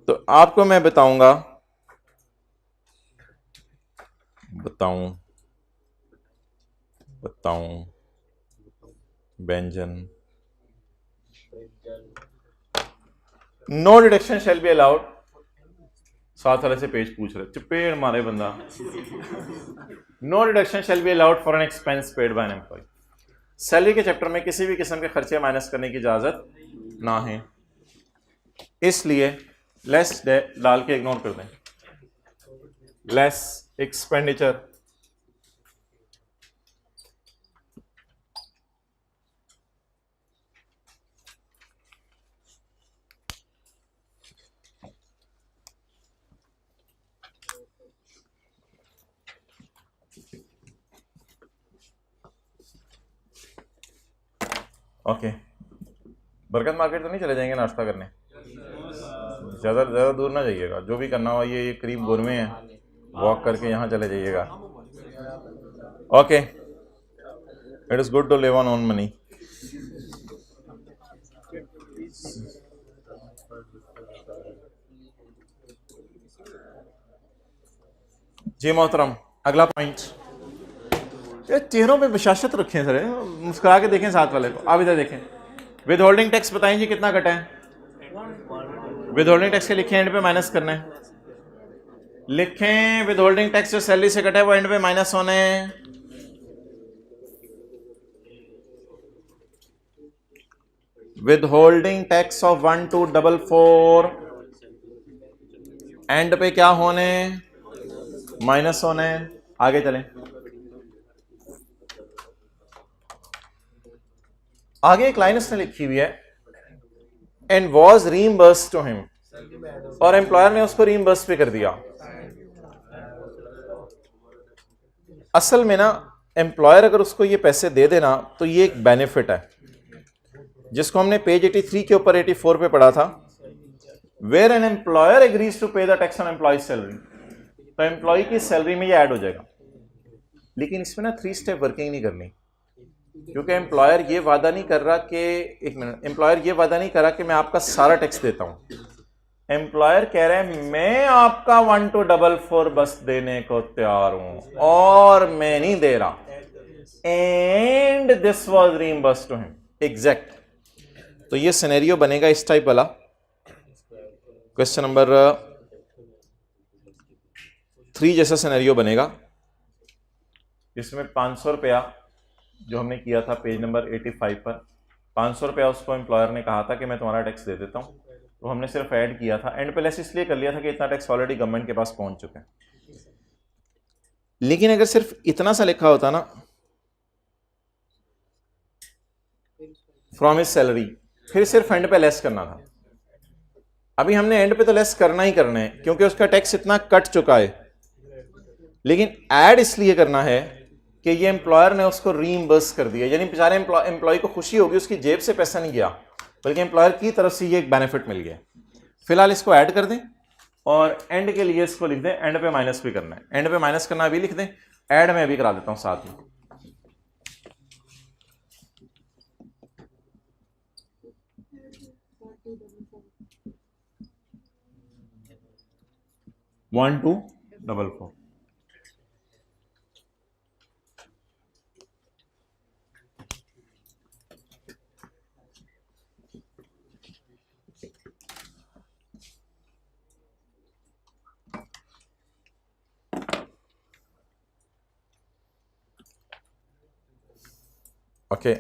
तो आपको मैं बताऊं व्यंजन no deduction shall be allowed. साथ वाले से पेज पूछ रहे, चपेड़ मारे बंदा। No deduction shall be allowed for an expense paid by an employee. Salary के चैप्टर में किसी भी किस्म के खर्चे माइनस करने की इजाजत ना है, इसलिए लेस डाल के इग्नोर कर दें। Less expenditure okay. बरकत मार्केट तो नहीं चले जाएंगे नाश्ता करने? ज़्यादा दूर ना जाइएगा, जो भी करना हो ये करीब गोरमे है, वॉक करके यहाँ चले जाइएगा। Okay, it is good to live on own money. जी मोहतरम, अगला पॉइंट। चेहरों पे बशाशत रखें सर, मुस्कुरा के देखें साथ वाले को। आप इधर देखें, विद होल्डिंग टैक्स बताएं जी कितना कटा है? विद होल्डिंग टैक्स के लिखें, एंड पे माइनस करना है। लिखें विद होल्डिंग टैक्स जो सैलरी से कटा है वो एंड पे माइनस होने हैं। With holding tax of 1244 and पे क्या होने? माइनस होने। आगे चलें, आगे एक लाइन इसने लिखी हुई है, and was reimburse to him, और एम्प्लॉयर ने उसको रीइंबर्स पे कर दिया। असल में ना एम्प्लॉयर अगर उसको ये पैसे दे देना तो ये एक बेनिफिट है, जिसको हमने पेज 83 के ऊपर 84 पे पढ़ा था। Where an employer agrees to pay the tax on employee salary, तो एम्प्लॉय की सैलरी में ये ऐड हो जाएगा। लेकिन इसमें ना 3 स्टेप वर्किंग नहीं करनी, क्योंकि एम्प्लॉयर ये वादा नहीं कर रहा कि, एक मिनट, एम्प्लॉयर ये वादा नहीं कर रहा कि मैं आपका सारा टैक्स देता हूं। एम्प्लॉयर कह रहे हैं मैं आपका 1244 बस देने को तैयार हूं और मैं नहीं दे रहा, and this was reimbursed to him. Exact. तो ये सिनेरियो बनेगा इस टाइप वाला। क्वेश्चन नंबर 3 जैसा सिनेरियो बनेगा, जिसमें 500 रुपया जो हमने किया था पेज नंबर 85 पर, 500 रुपया उसको एम्प्लॉयर ने कहा था कि मैं तुम्हारा टैक्स दे देता हूँ, तो हमने सिर्फ ऐड किया था। एंड पे लेस इसलिए कर लिया था कि इतना टैक्स ऑलरेडी गवर्नमेंट के पास पहुंच चुका है। लेकिन अगर सिर्फ इतना सा लिखा होता ना, फ्रॉम हिज सैलरी, फिर सिर्फ एंड पे लेस करना था। अभी हमने एंड पे तो लेस करना ही करना है क्योंकि उसका टैक्स इतना कट चुका है, लेकिन ऐड इसलिए करना है कि ये एम्प्लॉयर ने उसको रीइंबर्स कर दिया, यानी बेचारे एम्प्लॉय को खुशी होगी, उसकी जेब से पैसा नहीं गया बल्कि एम्प्लॉयर की तरफ से ये एक बेनिफिट मिल गया। फिलहाल इसको ऐड कर दें और एंड के लिए इसको लिख दें, एंड पे माइनस भी करना है। एंड पे माइनस करना अभी लिख दें, ऐड में अभी करा देता हूं साथ में। वन 244। ओके,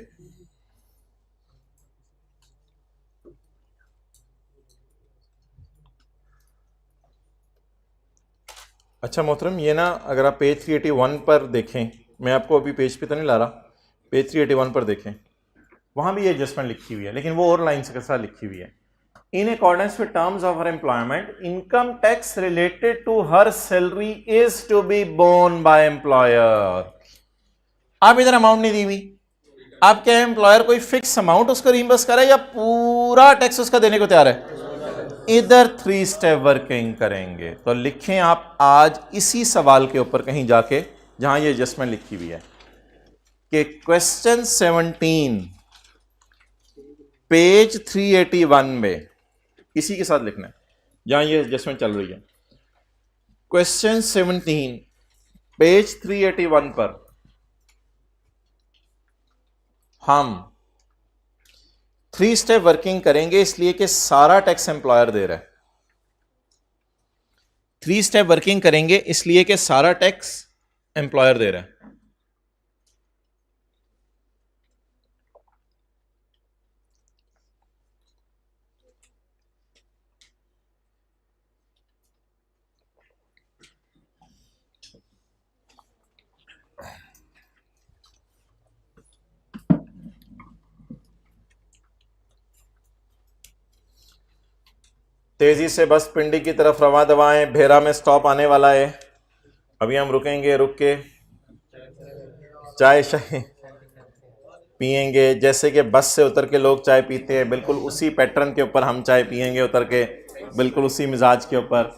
अच्छा मोहतरम, ये ना अगर आप पेज 381 पर देखें, मैं आपको अभी पेज पे तो नहीं ला रहा, पेज 381 पर देखें, वहां भी ये एडजस्टमेंट लिखी हुई है, लेकिन वो और लाइन के साथ लिखी हुई है। In accordance with terms of her employment, income tax related to her salary is to be borne by employer. आप इधर अमाउंट नहीं दी हुई, आप क्या एम्प्लॉयर कोई फिक्स अमाउंट उसको रिइंबर्स करे या पूरा टैक्स उसका देने को तैयार है? इधर 3 स्टेप वर्किंग करेंगे। तो लिखें आप आज इसी सवाल के ऊपर कहीं जाके जहां ये एडजस्टमेंट लिखी हुई है कि क्वेश्चन 17 पेज 381 में इसी के साथ लिखना है जहां ये एडजस्टमेंट चल रही है। क्वेश्चन 17 पेज 381 पर हम 3 स्टेप वर्किंग करेंगे, इसलिए कि सारा टैक्स एम्प्लॉयर दे रहा है। 3 स्टेप वर्किंग करेंगे इसलिए कि सारा टैक्स एम्प्लॉयर दे रहा है। तेजी से बस पिंडी की तरफ रवा दवाएं, भेरा में स्टॉप आने वाला है, अभी हम रुकेंगे, रुक के चाय शाय पिएंगे। जैसे कि बस से उतर के लोग चाय पीते हैं, बिल्कुल उसी पैटर्न के ऊपर हम चाय पिएंगे उतर के, बिल्कुल उसी मिजाज के ऊपर।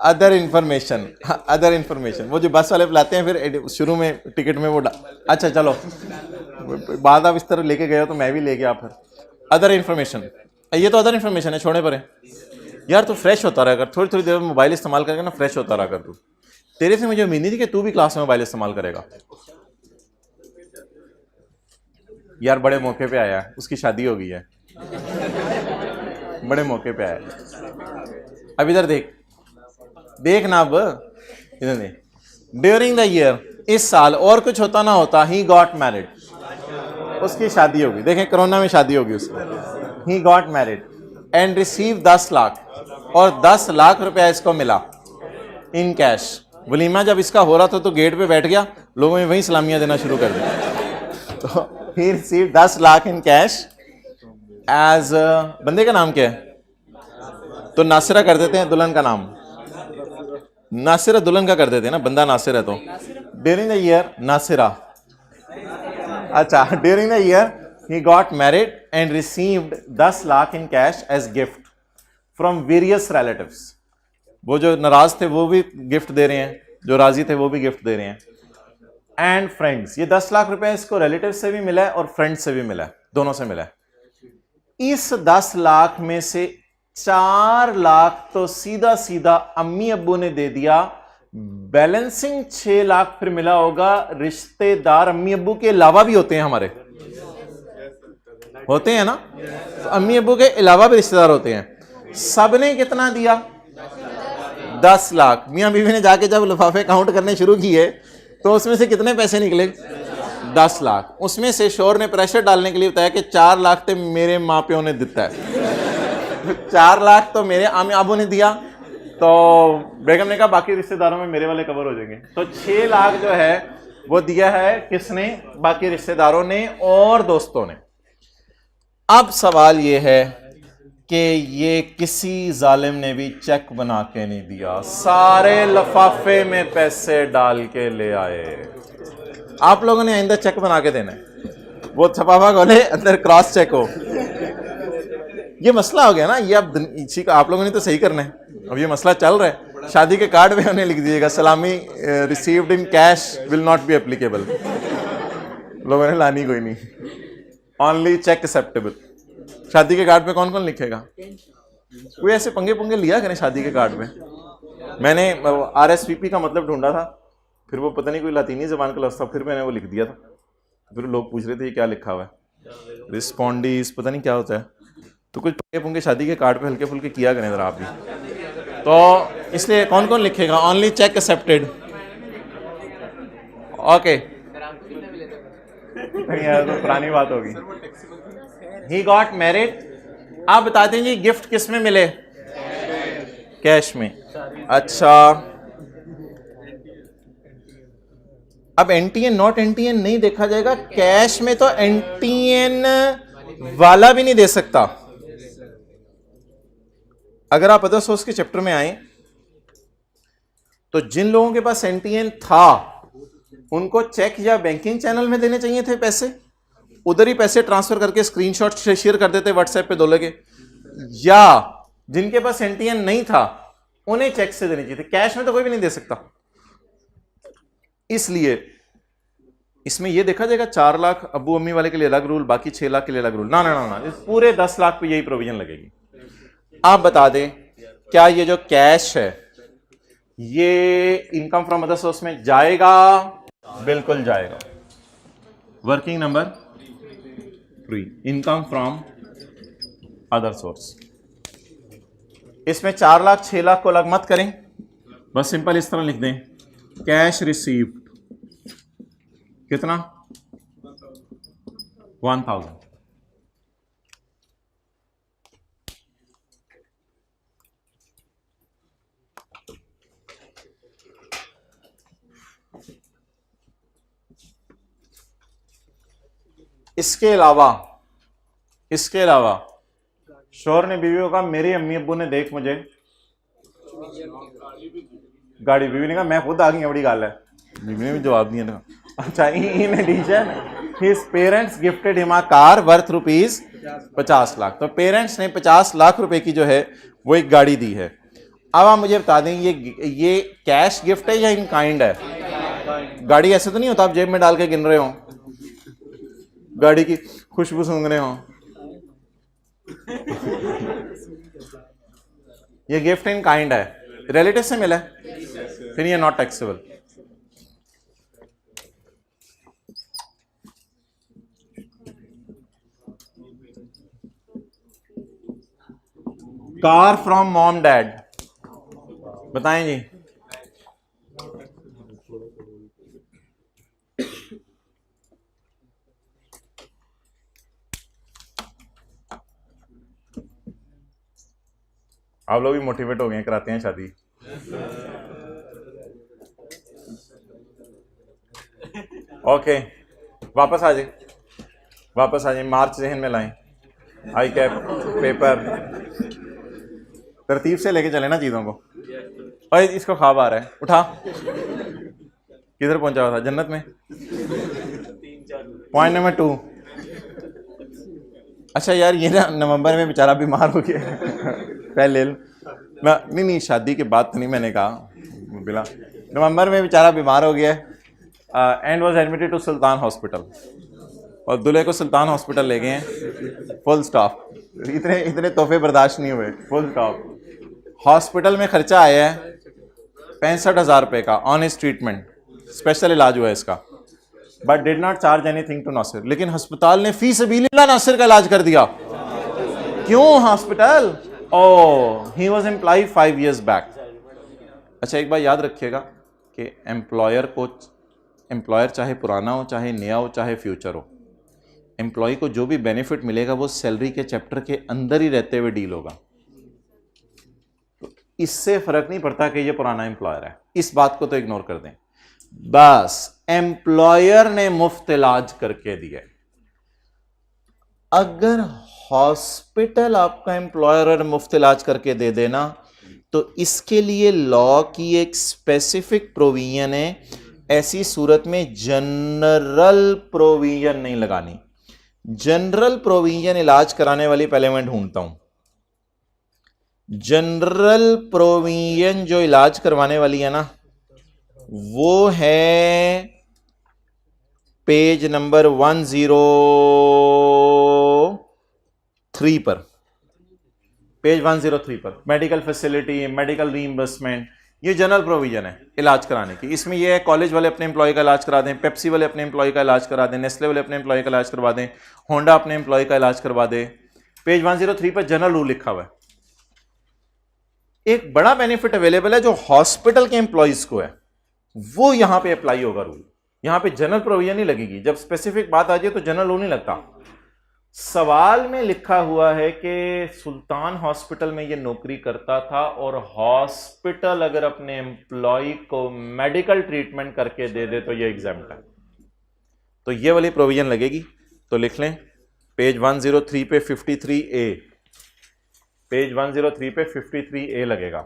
अदर इंफॉर्मेशन वो जो बस वाले पिलाते हैं फिर शुरू में टिकट में वो अच्छा चलो बाद आप इस तरह लेके गए हो तो मैं भी ले गया। फिर अदर इंफॉर्मेशन, ये तो अदर इंफॉर्मेशन है, छोड़े परे यार। तू फ्रेश होता रहा कर, थोड़ी थोड़ी देर में मोबाइल इस्तेमाल करके ना फ्रेश होता रहा कर। तू तेरे से मुझे उम्मीद नहीं थी कि तू भी क्लास में मोबाइल इस्तेमाल करेगा यार। बड़े मौके पे आया, उसकी शादी हो गई है, बड़े मौके पे आया। अब इधर देख ना, अब इधर देख। ड्यूरिंग द ईयर, इस साल और कुछ होता ना होता, ही गॉट मैरिड, उसकी शादी होगी। देखें कोरोना में शादी होगी उसकी। He got married and receive 10 lakh, और 10 लाख रुपया इसको मिला इन कैश। वलीमा जब इसका हो रहा था तो गेट पे बैठ गया, लोगों ने वहीं सलामियां देना शुरू कर दी। तो he receive 10 lakh in cash as, बंदे का नाम क्या है? तो नासिरा कर देते हैं, दुल्हन का नाम नासिरा, दुल्हन का कर देते हैं ना, बंदा नासिर है। तो ड्यूरिंग द ईयर नासिरा, अच्छा during the year he got married and received 10 lakh in cash as gift from various relatives। वो जो नाराज थे वो भी गिफ्ट दे रहे हैं, जो राजी थे वो भी गिफ्ट दे रहे हैं। एंड फ्रेंड्स, ये 10 लाख रुपए इसको रिलेटिव से भी मिला है और फ्रेंड्स से भी मिला है, दोनों से मिला है। इस 10 लाख में से 4 लाख तो सीधा सीधा अम्मी अब्बू ने दे दिया, बैलेंसिंग 6 लाख फिर मिला होगा। रिश्तेदार अम्मी अब्बू के अलावा भी होते हैं, हमारे होते हैं ना, तो अम्मी अब्बू के अलावा भी रिश्तेदार होते हैं। सबने कितना दिया? 10 लाख। मियां बीवी ने जाके जब लिफाफे काउंट करने शुरू किए तो उसमें से कितने पैसे निकले? 10 लाख। उसमें से शोर ने प्रेशर डालने के लिए बताया कि 4 लाख तो मेरे माँ प्यो ने दिता है, 4 लाख तो मेरे अम्मी अबू ने दिया। तो बेगम ने कहा बाकी रिश्तेदारों में मेरे वाले कवर हो जाएंगे। तो 6 लाख जो है वो दिया है किसने? बाकी रिश्तेदारों ने और दोस्तों ने। अब सवाल ये है कि ये किसी जालिम ने भी चेक बना के नहीं दिया, सारे लफाफे में पैसे डाल के ले आए। आप लोगों ने आइंदा चेक बना के देना है, वो छपाफा खोले अंदर क्रॉस चेक हो। ये मसला हो गया ना, ये अब इसी का आप लोगों ने तो सही करना है। अब ये मसला चल रहा है, शादी के कार्ड में उन्हें लिख दीजिएगा सलामी received in cash will not be applicable. लोगों ने लानी कोई नहीं, ओनली चेक एक्सेप्टेबल। शादी के कार्ड पे कौन कौन लिखेगा? कोई ऐसे पंगे पुंगे लिया करें शादी के कार्ड पे। मैंने RSVP का मतलब ढूंढा था, फिर वो पता नहीं कोई लातीनी जबान का लफ्ज़ था, फिर मैंने वो लिख दिया था। फिर लोग पूछ रहे थे ये क्या लिखा हुआ है, रिस्पॉन्डीज पता नहीं क्या होता है। तो कुछ पंगे पुंगे शादी के कार्ड पे हल्के फुल्के किया करें जरा आप भी। तो इसलिए कौन कौन लिखेगा? Only check accepted. ओके, यार तो पुरानी बात होगी। He got married. आप बताते हैं जी गिफ्ट किस में मिले? कैश में। अच्छा अब एनटीएन नॉट एनटीएन नहीं देखा जाएगा, कैश में तो एनटीएन वाला भी नहीं दे सकता। अगर आप अदर सोर्स के चैप्टर में आए तो जिन लोगों के पास एनटीएन था उनको चेक या बैंकिंग चैनल में देने चाहिए थे पैसे, उधर ही पैसे ट्रांसफर करके स्क्रीनशॉट शेयर कर देते व्हाट्सएप पे दो लगे, या जिनके पास एनटीएन नहीं था उन्हें चेक से देनी चाहिए थी, कैश में तो कोई भी नहीं दे सकता। इसलिए इसमें यह देखा जाएगा 4 लाख अब्बू अम्मी वाले के लिए अलग रूल, बाकी 6 लाख के लिए अलग रूल, ना ना ना ना, इस पूरे 10 लाख पे यही प्रोविजन लगेगी। आप बता दें क्या ये जो कैश है ये इनकम फ्रॉम अदर सोर्स में जाएगा? बिल्कुल जाएगा। Working number 3, income from other source. इसमें 4 लाख 6 लाख को अलग मत करें, बस सिंपल इस तरह लिख दें, कैश रिसीव्ड कितना 1000। इसके अलावा शोर ने बीवी को कहा मेरी अम्मी अब्बू ने देख मुझे गाड़ी, बीवी ने कहा मैं खुद आ गई, बड़ी गाल है, बीवी ने भी जवाब दिया था। अच्छा, in addition his parents gifted him a car worth ₹50 lakh. तो पेरेंट्स ने 50 लाख रुपए की जो है वो एक गाड़ी दी है। अब आप मुझे बता दें ये कैश गिफ्ट है या इन काइंड है? गाड़ी ऐसे तो नहीं होता आप जेब में डाल के गिन रहे हो, गाड़ी की खुशबू सूंघ रहे हो। ये गिफ्ट इन काइंड है, रिलेटिव से मिला है, फिर ये not taxable. Car from mom dad, बताएं जी। आप लोग भी मोटिवेट हो गए, कराते हैं शादी। ओके, वापस आ जाए, मार्च जहन में लाएं, आई कैप पेपर, तरतीब से लेके चले ना चीजों को। और इसको ख्वाब आ रहा है, उठा, किधर पहुंचा हुआ था? जन्नत में। पॉइंट नंबर 2, अच्छा यार ये ना नवंबर में बेचारा बीमार हो गया पहले नहीं शादी के बाद तो नहीं, मैंने कहा बिला, नवंबर में बेचारा बीमार हो गया and was admitted to Sultan hospital, और दूल्हे को सुल्तान हॉस्पिटल ले गए हैं, फुल स्टॉप। इतने तोहफे बर्दाश्त नहीं हुए, फुल स्टॉप। हॉस्पिटल में खर्चा आया है 65,000 रुपये का ऑन हिज ट्रीटमेंट, स्पेशल इलाज हुआ है इसका, but did not charge anything to Nasir. लेकिन अस्पताल ने फी सबीलिल्लाह नासिर का इलाज कर दिया। क्यों hospital? Oh, he was employed 5 years back. अच्छा एक बात याद रखिएगा कि एम्प्लॉयर चाहे पुराना हो, चाहे नया हो, चाहे फ्यूचर हो, एम्प्लॉय को जो भी बेनिफिट मिलेगा वो सैलरी के चैप्टर के अंदर ही रहते हुए डील होगा। तो इससे फर्क नहीं पड़ता कि ये पुराना एम्प्लॉयर है, इस बात को तो इग्नोर कर दें। बस एम्प्लॉयर ने मुफ्त इलाज करके दिया। अगर हॉस्पिटल आपका एम्प्लॉयर मुफ्त इलाज करके दे देना तो इसके लिए लॉ की एक स्पेसिफिक प्रोविजन है, ऐसी सूरत में जनरल प्रोविजन नहीं लगानी। जनरल प्रोविजन इलाज कराने वाली पहले मैं ढूंढता हूं। जनरल प्रोविजन जो इलाज करवाने वाली है ना, वो है पेज नंबर 103 पर, पेज 103 पर मेडिकल फैसिलिटी, मेडिकल रीइंबर्समेंट, ये जनरल प्रोविजन है इलाज कराने की। इसमें यह है कॉलेज वाले अपने एम्प्लॉय का इलाज करा दें, पेप्सी वाले अपने एम्प्लॉय का इलाज करा दें, नेस्ले वाले अपने एम्प्लॉय का इलाज करवा दें, होंडा अपने एम्प्लॉय का इलाज करवा दे। पेज 103 पर जनरल रूल लिखा हुआ है। एक बड़ा बेनिफिट अवेलेबल है जो हॉस्पिटल के एम्प्लॉयज को है, वो यहां पे अप्लाई होगा रूल। यहां पे जनरल प्रोविजन नहीं लगेगी, जब स्पेसिफिक बात आ जाए तो जनरल रूल नहीं लगता। सवाल में लिखा हुआ है कि सुल्तान हॉस्पिटल में ये नौकरी करता था और हॉस्पिटल अगर अपने एम्प्लॉय को मेडिकल ट्रीटमेंट करके दे दे तो ये एग्जाम्प्ट है, तो ये वाली प्रोविजन लगेगी। तो लिख लें पेज 103 पे 53A, पेज 103 पे 53A लगेगा।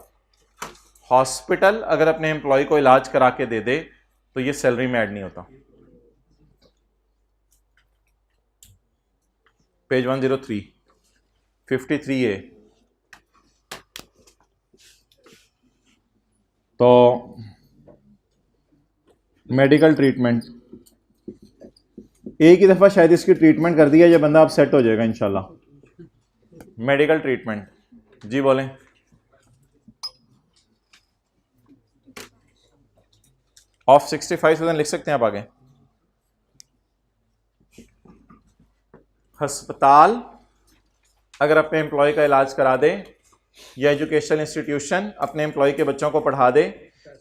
हॉस्पिटल अगर अपने एम्प्लॉय को इलाज करा के दे दे तो ये सैलरी में ऐड नहीं होता। Page 103 53A। तो मेडिकल ट्रीटमेंट, एक ही दफा शायद इसकी ट्रीटमेंट कर दिया, ये बंदा अब सेट हो जाएगा इंशाल्लाह। मेडिकल ट्रीटमेंट, जी बोलें। ऑफ 65,000 लिख सकते हैं आप आगे। अस्पताल अगर अपने एम्प्लॉय का इलाज करा दे, या एजुकेशनल इंस्टीट्यूशन अपने एम्प्लॉय के बच्चों को पढ़ा दे,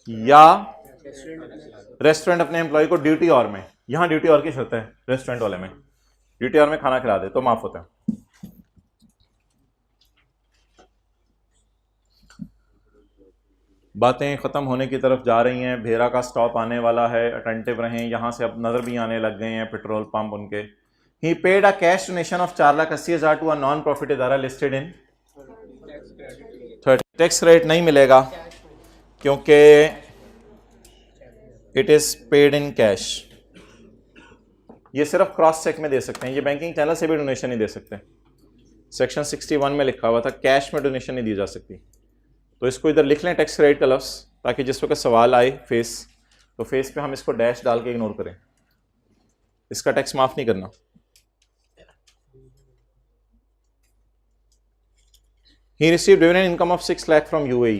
या रेस्टोरेंट अपने एम्प्लॉय को ड्यूटी आवर में, यहां ड्यूटी आवर की शर्त है रेस्टोरेंट वाले में, ड्यूटी आवर में खाना खिला दे तो माफ होता है। बातें खत्म होने की तरफ जा रही हैं, भेरा का स्टॉप आने वाला है, अटेंटिव रहें। यहां से अब नजर भी आने लग गए हैं पेट्रोल पंप उनके। He paid a cash donation of 4,80,000 to a non profit इदारा लिस्टेड इन 30। टैक्स रेट नहीं मिलेगा क्योंकि it is paid in cash. ये सिर्फ क्रॉस चेक में दे सकते हैं, ये बैंकिंग चैनल से भी डोनेशन नहीं दे सकते। सेक्शन 61 में लिखा हुआ था कैश में डोनेशन नहीं दी जा सकती। तो इसको इधर लिख लें टैक्स क्रेडिट का लफ्ज़, ताकि जिस वक्त सवाल आए फेस, तो फेस पे हम इसको डैश डाल के इग्नोर करें। इसका टैक्स माफ नहीं करना। He receive dividend income of 6 lakh from UAE।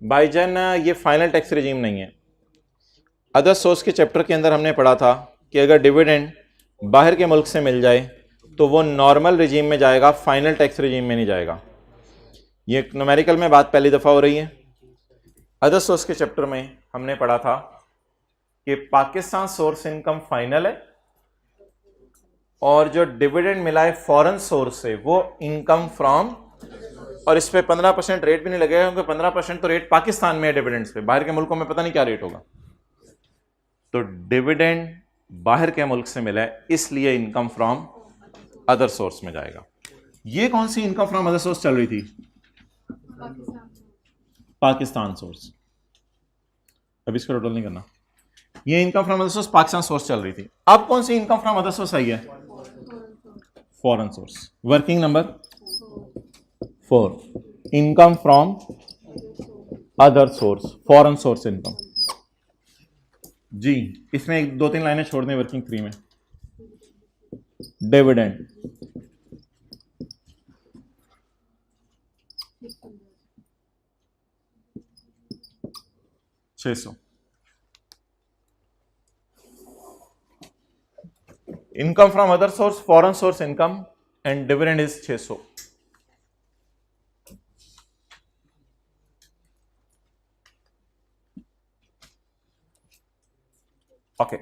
भाईजान ये फाइनल टैक्स रिजीम नहीं है। अदर सोर्स के चैप्टर के अंदर हमने पढ़ा था कि अगर डिविडेंड बाहर के मुल्क से मिल जाए तो वो नॉर्मल रिजीम में जाएगा, फाइनल टैक्स रिजीम में नहीं जाएगा। ये न्यूमेरिकल में बात पहली दफ़ा हो रही है। अदर सोर्स के चैप्टर में हमने पढ़ा था कि पाकिस्तान सोर्स इनकम फाइनल है और जो डिविडेंड मिला है फॉरेन सोर्स से वो इनकम फ्रॉम, और इस पे 15% रेट भी नहीं लगेगा क्योंकि 15% तो रेट पाकिस्तान में है डिविडेंड्स पे, बाहर के मुल्कों में पता नहीं क्या रेट होगा। तो डिविडेंड बाहर के मुल्क से मिला है इसलिए इनकम फ्रॉम अदर सोर्स में जाएगा। ये कौन सी इनकम फ्रॉम अदर सोर्स चल रही थी? पाकिस्तान सोर्स। अब इसको टोटल नहीं करना। ये income from other source Pakistan source चल रही थी। अब कौन सी इनकम फ्रॉम अदर सोर्स आई है? Foreign source. Working number 4, income from other source, foreign source income. जी इसमें 2-3 लाइनें छोड़ दें वर्किंग 3 में। Dividend, $600। Income from other source, foreign source income and dividend is 600। Okay.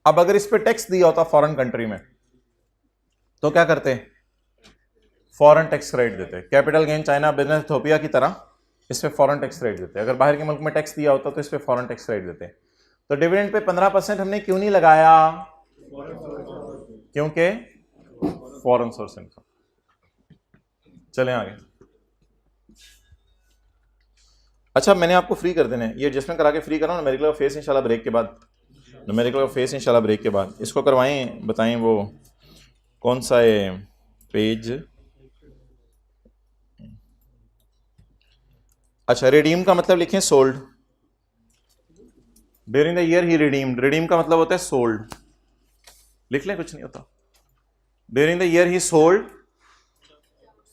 अब अगर इस पे टैक्स दिया होता फॉरेन कंट्री में तो क्या करते? फॉरेन टैक्स क्रेडिट देते। Capital gain China business Ethiopia की तरह इस पे फॉरेन टैक्स क्रेडिट देते। अगर बाहर के मुल्क में टैक्स दिया होता तो इस पे फॉरेन टैक्स क्रेडिट देते। तो डिविडेंड पे 15% हमने क्यों नहीं लगाया? क्योंकि फॉरेन सोर्स इनकम। चलें आगे। अच्छा मैंने आपको फ्री कर देने, ये एडजस्टमेंट करा के फ्री करा न्यूमेरिकल का फेस इंशाल्लाह ब्रेक के बाद। न्यूमेरिकल का फेस इंशाल्लाह ब्रेक के बाद इसको करवाएं। बताएं वो कौन सा है पेज? अच्छा रिडीम का मतलब लिखें sold. During the year he redeemed, redeem का मतलब होता है सोल्ड। लिख लें, कुछ नहीं होता। During the year he sold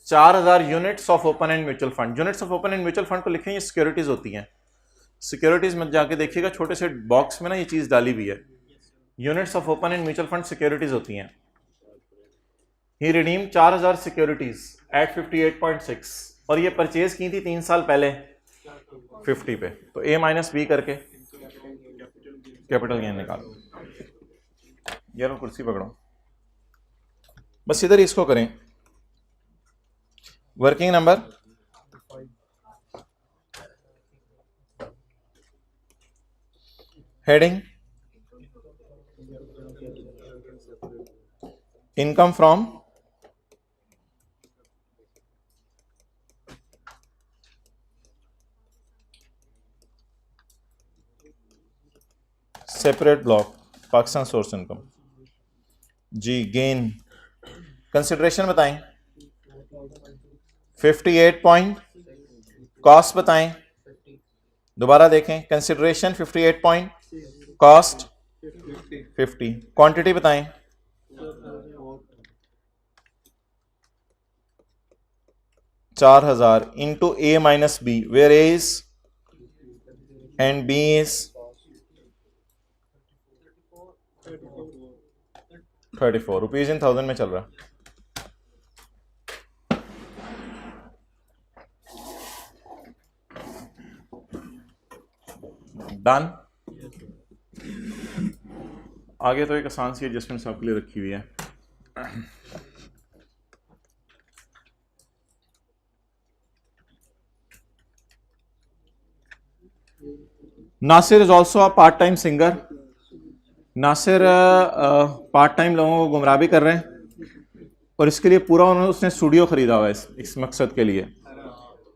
4,000 units of open and mutual fund. Units of open and mutual fund को लिखें, ये सिक्योरिटीज होती हैं। सिक्योरिटीज में जाके देखिएगा छोटे से बॉक्स में ना ये चीज डाली हुई है। Units of open and mutual fund securities होती हैं। ही रिडीम 4,000 सिक्योरिटीज एट 58.6 और ये परचेज की थी 3 साल पहले 50 पे। तो A - B करके कैपिटल गेन निकालो। ये लो कुर्सी पकड़ो, बस इधर इसको करें। Working number, heading income from separate block Pakistan source income जी। गेन कंसिडरेशन बताएं 58 पॉइंट, कॉस्ट बताएं, दोबारा देखें, कंसिडरेशन 58 पॉइंट, कॉस्ट 50, क्वांटिटी बताएं 4000 into A minus B, where A is and B is 34 rupees in 1000 में चल रहा। डन। आगे तो एक आसान सी एडजस्टमेंट आपके लिए रखी हुई है। Nasir is also a part time singer. Nasir part time लोगों को गुमराह भी कर रहे हैं और इसके लिए पूरा उसने स्टूडियो खरीदा हुआ है इस मकसद के लिए।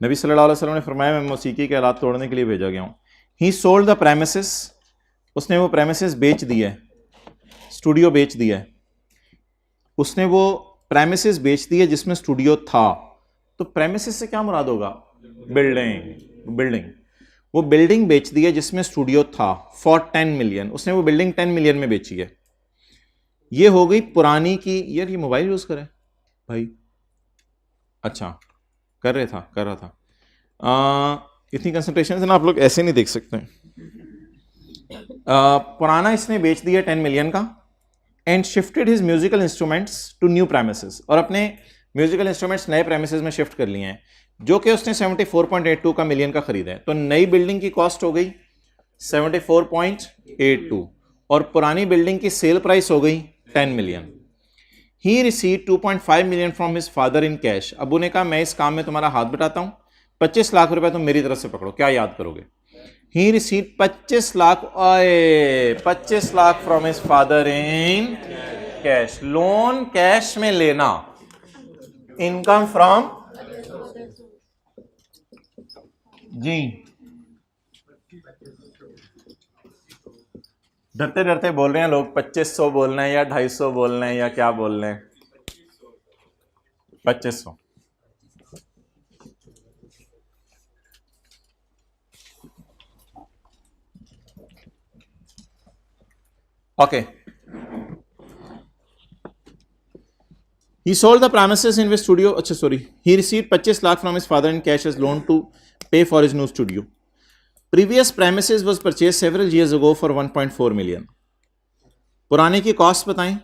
नबी सल्लल्लाहु अलैहि वसल्लम ने फरमाया मैं मौसीकी के आलात तोड़ने के लिए भेजा गया हूँ। ही सोल्ड द प्रेमिसेस, उसने वो प्रेमिसेस बेच दिया है, स्टूडियो बेच दिया है, उसने वो प्रेमिसेस बेच दिए जिसमें स्टूडियो था। तो प्रेमिसेस से क्या मुराद होगा? बिल्डिंग। वो बिल्डिंग बेच दी है जिसमें स्टूडियो था फॉर 10 मिलियन, उसने वो बिल्डिंग 10 मिलियन में बेची है। ये हो गई पुरानी की। यार ये मोबाइल यूज करे भाई, अच्छा कर रहा था। इतनी कंसंट्रेशन से ना आप लोग ऐसे नहीं देख सकते। पुराना इसने बेच दिया 10 मिलियन का and shifted his musical instruments to new premises, और अपने म्यूजिकल इंस्ट्रूमेंट्स नए प्रेमिसेस में शिफ्ट कर लिए हैं जो कि उसने 74.82 का मिलियन का खरीदा है। तो नई बिल्डिंग की कॉस्ट हो गई 74.82 और पुरानी बिल्डिंग की सेल प्राइस हो गई 10 million. He receive 2.5 million from his father in cash. Abu ने कहा मैं इस काम में तुम्हारा हाथ बटाता हूं, 25 लाख रुपए तुम मेरी तरफ से पकड़ो। क्या याद करोगे? He receive 25 lakh from his father in cash. Loan cash में लेना, इनकम फ्रॉम जी। डरते डरते बोल रहे हैं लोग 2500 बोलना है या 250 बोलना है या क्या बोल रहे हैं? 2500। Okay. He sold the premises in which studio. अच्छा sorry, he received 25 lakh from his father in cash as loan to pay for his new studio. Previous premises was purchased several years ago for 1.4 million. पुराने की cost बताएं।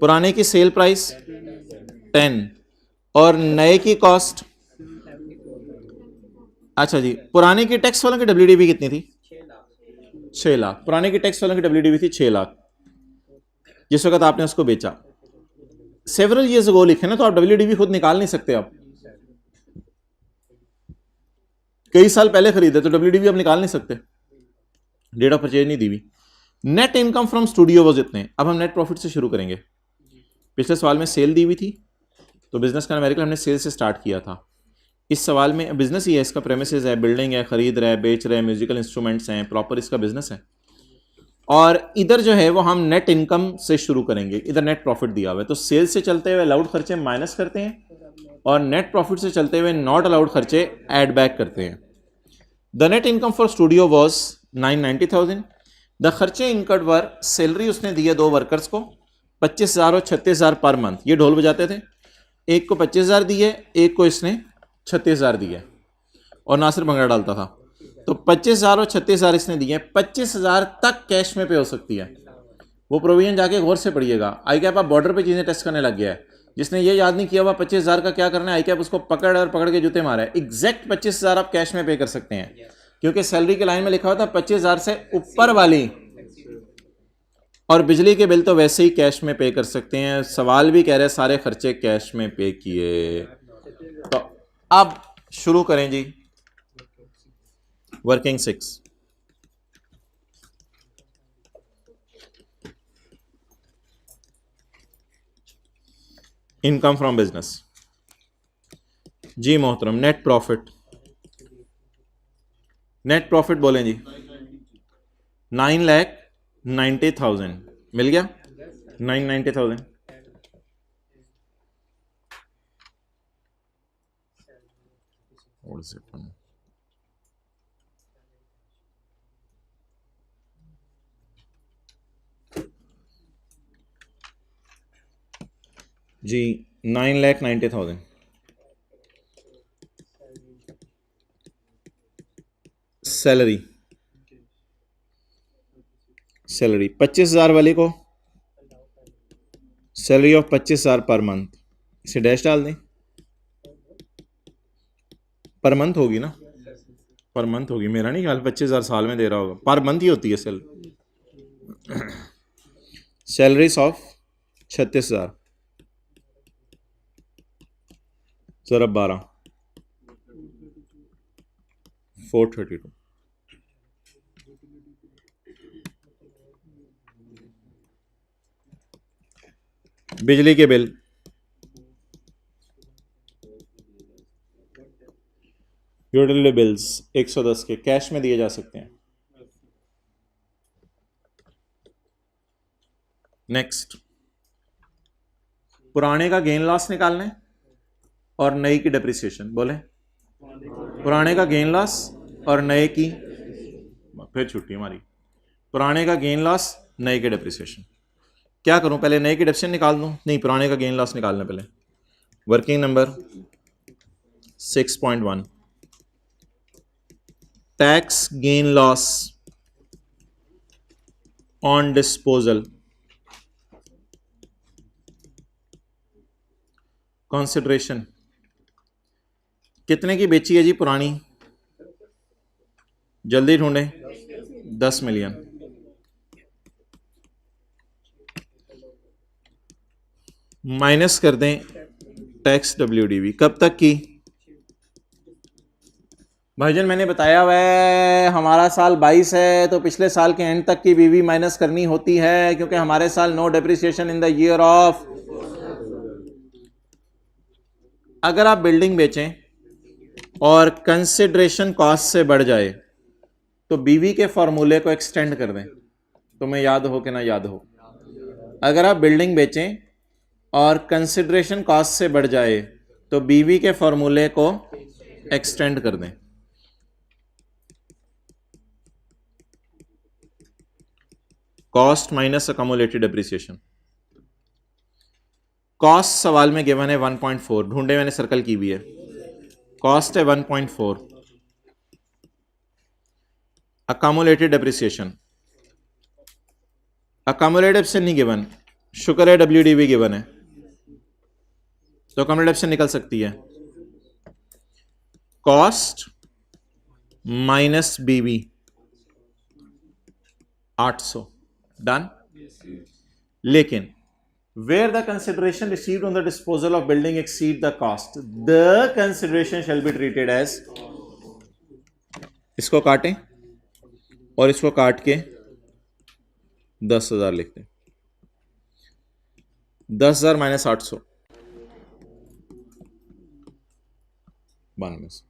पुराने की sale price 10 और नए की cost, अच्छा जी, पुराने की टैक्स वालों की WDV कितनी थी? 6 लाख। पुराने की टैक्स वालों की WDV थी 6 लाख जिस वक्त आपने उसको बेचा। सेवरल ईयर्स अगो लिखे ना, तो आप WDV खुद निकाल नहीं सकते। आप कई साल पहले खरीदे तो WDV आप निकाल नहीं सकते, डेट ऑफ परचेज नहीं दी हुई। Net income from studio was इतने। अब हम नेट प्रॉफिट से शुरू करेंगे। पिछले सवाल में सेल दी हुई थी तो बिजनेस का न्यूमेरिकल हमने सेल से स्टार्ट किया था। इस सवाल में बिजनेस ही है, इसका प्रेमिसेस है, बिल्डिंग है, खरीद रहा है, बेच रहे हैं, म्यूजिकल इंस्ट्रूमेंट्स हैं, प्रॉपर इसका बिजनेस है। और इधर जो है वो हम नेट इनकम से शुरू करेंगे। इधर नेट प्रॉफिट दिया हुआ है तो सेल से चलते हुए अलाउड खर्चे माइनस करते हैं और नेट प्रॉफिट से चलते हुए नॉट अलाउड खर्चे ऐड बैक करते हैं। The net income for studio was 990,000। The खर्चे इनकर्ड वर, सैलरी उसने दी है 2 वर्कर्स को 25,000 और 36,000 पर मंथ। ये ढोल बजाते थे, एक को 25,000 दिए, एक को इसने 36,000 दिए और नासिर भंगड़ा डालता था। तो 25,000 और 36,000 इसने दिए। 25,000 तक कैश में पे हो सकती है। वो प्रोविजन जाके गौर से पढ़िएगा। आई कैप आप बॉर्डर पे चीज़ें टेस्ट करने लग गया है। जिसने ये याद नहीं किया हुआ 25,000 का क्या करना है, आई कैप उसको पकड़ के जूते मारा है। एग्जैक्ट 25,000 आप कैश में पे कर सकते हैं क्योंकि सैलरी के लाइन में लिखा हुआ था 25,000 से ऊपर वाली और बिजली के बिल तो वैसे ही कैश में पे कर सकते हैं। सवाल भी कह रहे हैं सारे खर्चे कैश में पे किए। तो अब शुरू करें जी वर्किंग 6। इनकम फ्रॉम बिजनेस जी मोहतरम। नेट प्रॉफिट, नेट प्रॉफिट बोलें जी 9,90,000 मिल गया। 9,90,000 जी 9,90,000 सैलरी, सैलरी 25,000 वाले को सैलरी ऑफ 25,000 पर मंथ, इसे डैश डाल दें। पर मंथ होगी ना, पर मंथ होगी, मेरा नहीं ख्याल 25,000 साल में दे रहा होगा, पर मंथ ही होती है सैलरी। Salaries of 36,000 ज़रब 12 432। बिजली के बिल यूटिलिटी बिल्स 110 के कैश में दिए जा सकते हैं। नेक्स्ट, पुराने का गेन लॉस निकालना है और नए की डेप्रिसिएशन। बोले पुराने का गेन लॉस और नए की, फिर छुट्टी हमारी। पुराने का गेन लॉस, नए के डेप्रिसिएशन। क्या करूं, पहले नए की डेप्रिसिएशन निकाल दूं? नहीं, पुराने का गेन लॉस निकालना पहले। Working number 6.1 tax gain loss on disposal consideration कितने की बेची है जी पुरानी? जल्दी ढूंढें। 10 मिलियन। माइनस कर दें टैक्स WDV। कब तक की? भाईजान मैंने बताया हुआ है हमारा साल 22 है तो पिछले साल के एंड तक की बीवी माइनस करनी होती है, क्योंकि हमारे साल no depreciation in the year of. अगर आप बिल्डिंग बेचें और कंसिडरेशन कॉस्ट से बढ़ जाए तो बीवी के फॉर्मूले को एक्सटेंड कर दें। तुम्हें याद हो कि ना याद हो, अगर आप बिल्डिंग बेचें और कंसिडरेशन कॉस्ट से बढ़ जाए तो बीवी के फॉर्मूले को एक्सटेंड कर दें। Cost minus accumulated depreciation. Cost सवाल में गिवन है 1.4, ढूंढे मैंने, सर्कल की हुई है। कॉस्ट है 1.4। अकोमोलेटेड डेप्रिसिएशन, अकोमोलेटिव से नहीं गिवन, शुक्र है WDV गिवन है तो अकोमोलेटिव से निकल सकती है। Cost minus BV 800, done. लेकिन where the consideration received on the disposal of building exceed the cost, the consideration shall be treated as, इसको काटें और इसको काट के 10,000 लिखते हैं। 10,000 माइनस 800 92।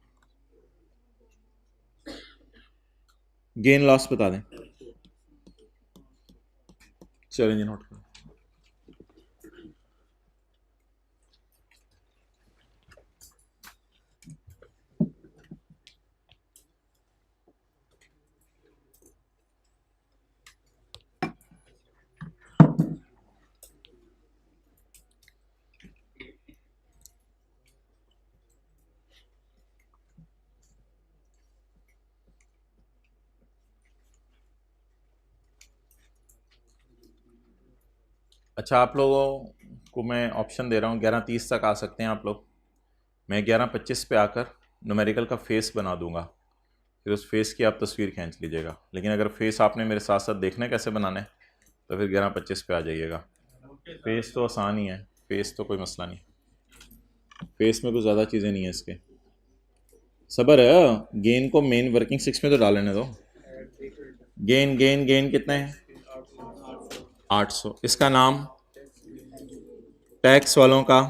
गेन लॉस बता दें। चलेंगे नोट करें। अच्छा, आप लोगों को मैं ऑप्शन दे रहा हूँ 11:30 तक आ सकते हैं आप लोग। मैं 11:25 पे आकर न्यूमेरिकल का फेस बना दूंगा, फिर उस फेस की आप तस्वीर खींच लीजिएगा। लेकिन अगर फेस आपने मेरे साथ साथ देखना है कैसे बनाना है तो फिर 11-25 पे आ जाइएगा। फेस तो आसान ही है, फेस तो कोई मसला नहीं, फेस में कुछ ज़्यादा चीज़ें नहीं है इसके। सबर है, गेन को मेन वर्किंग 6 में तो डाल लेने दो। गेन गेन गेन कितने हैं? 800। इसका नाम टैक्स वालों का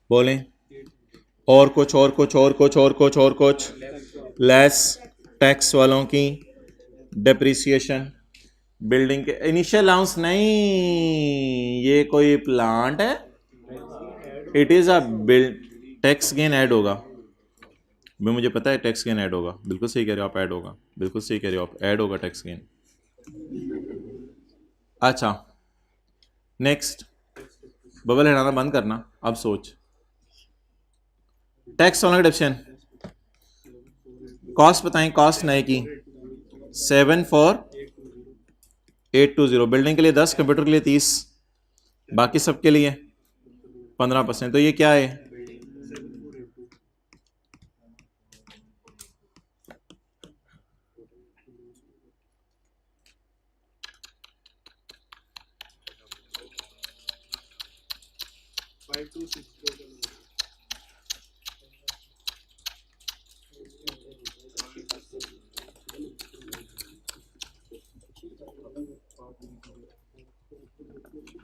बोलें, और कुछ और कुछ और कुछ और कुछ और कुछ, लेस टैक्स वालों की डेप्रिसिएशन। बिल्डिंग के इनिशियल अलाउंस नहीं, ये कोई प्लांट है, it is a build. Tax gain add होगा भाई, मुझे पता है टैक्स गेन ऐड होगा, बिल्कुल सही कह रहे हो आप, ऐड होगा, बिल्कुल सही कह रहे हो आप, ऐड होगा टैक्स गेन। अच्छा नेक्स्ट, बबल हिलाना बंद करना, अब सोच। टैक्स वालों का डिप्शन, कॉस्ट बताएं, कॉस्ट नए की 74820, बिल्डिंग के लिए 10, कंप्यूटर के लिए 30, बाकी सबके लिए 15%। तो ये क्या है?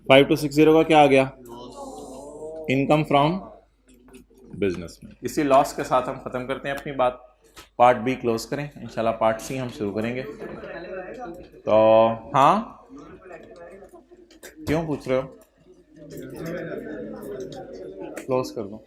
फाइव टू सिक्स जीरो का क्या आ गया? इनकम फ्रॉम बिजनेस में। इसी लॉस के साथ हम ख़त्म करते हैं अपनी बात, पार्ट बी क्लोज करें, इंशाल्लाह पार्ट सी हम शुरू करेंगे। तो हाँ, क्यों पूछ रहे हो? क्लोज कर दो।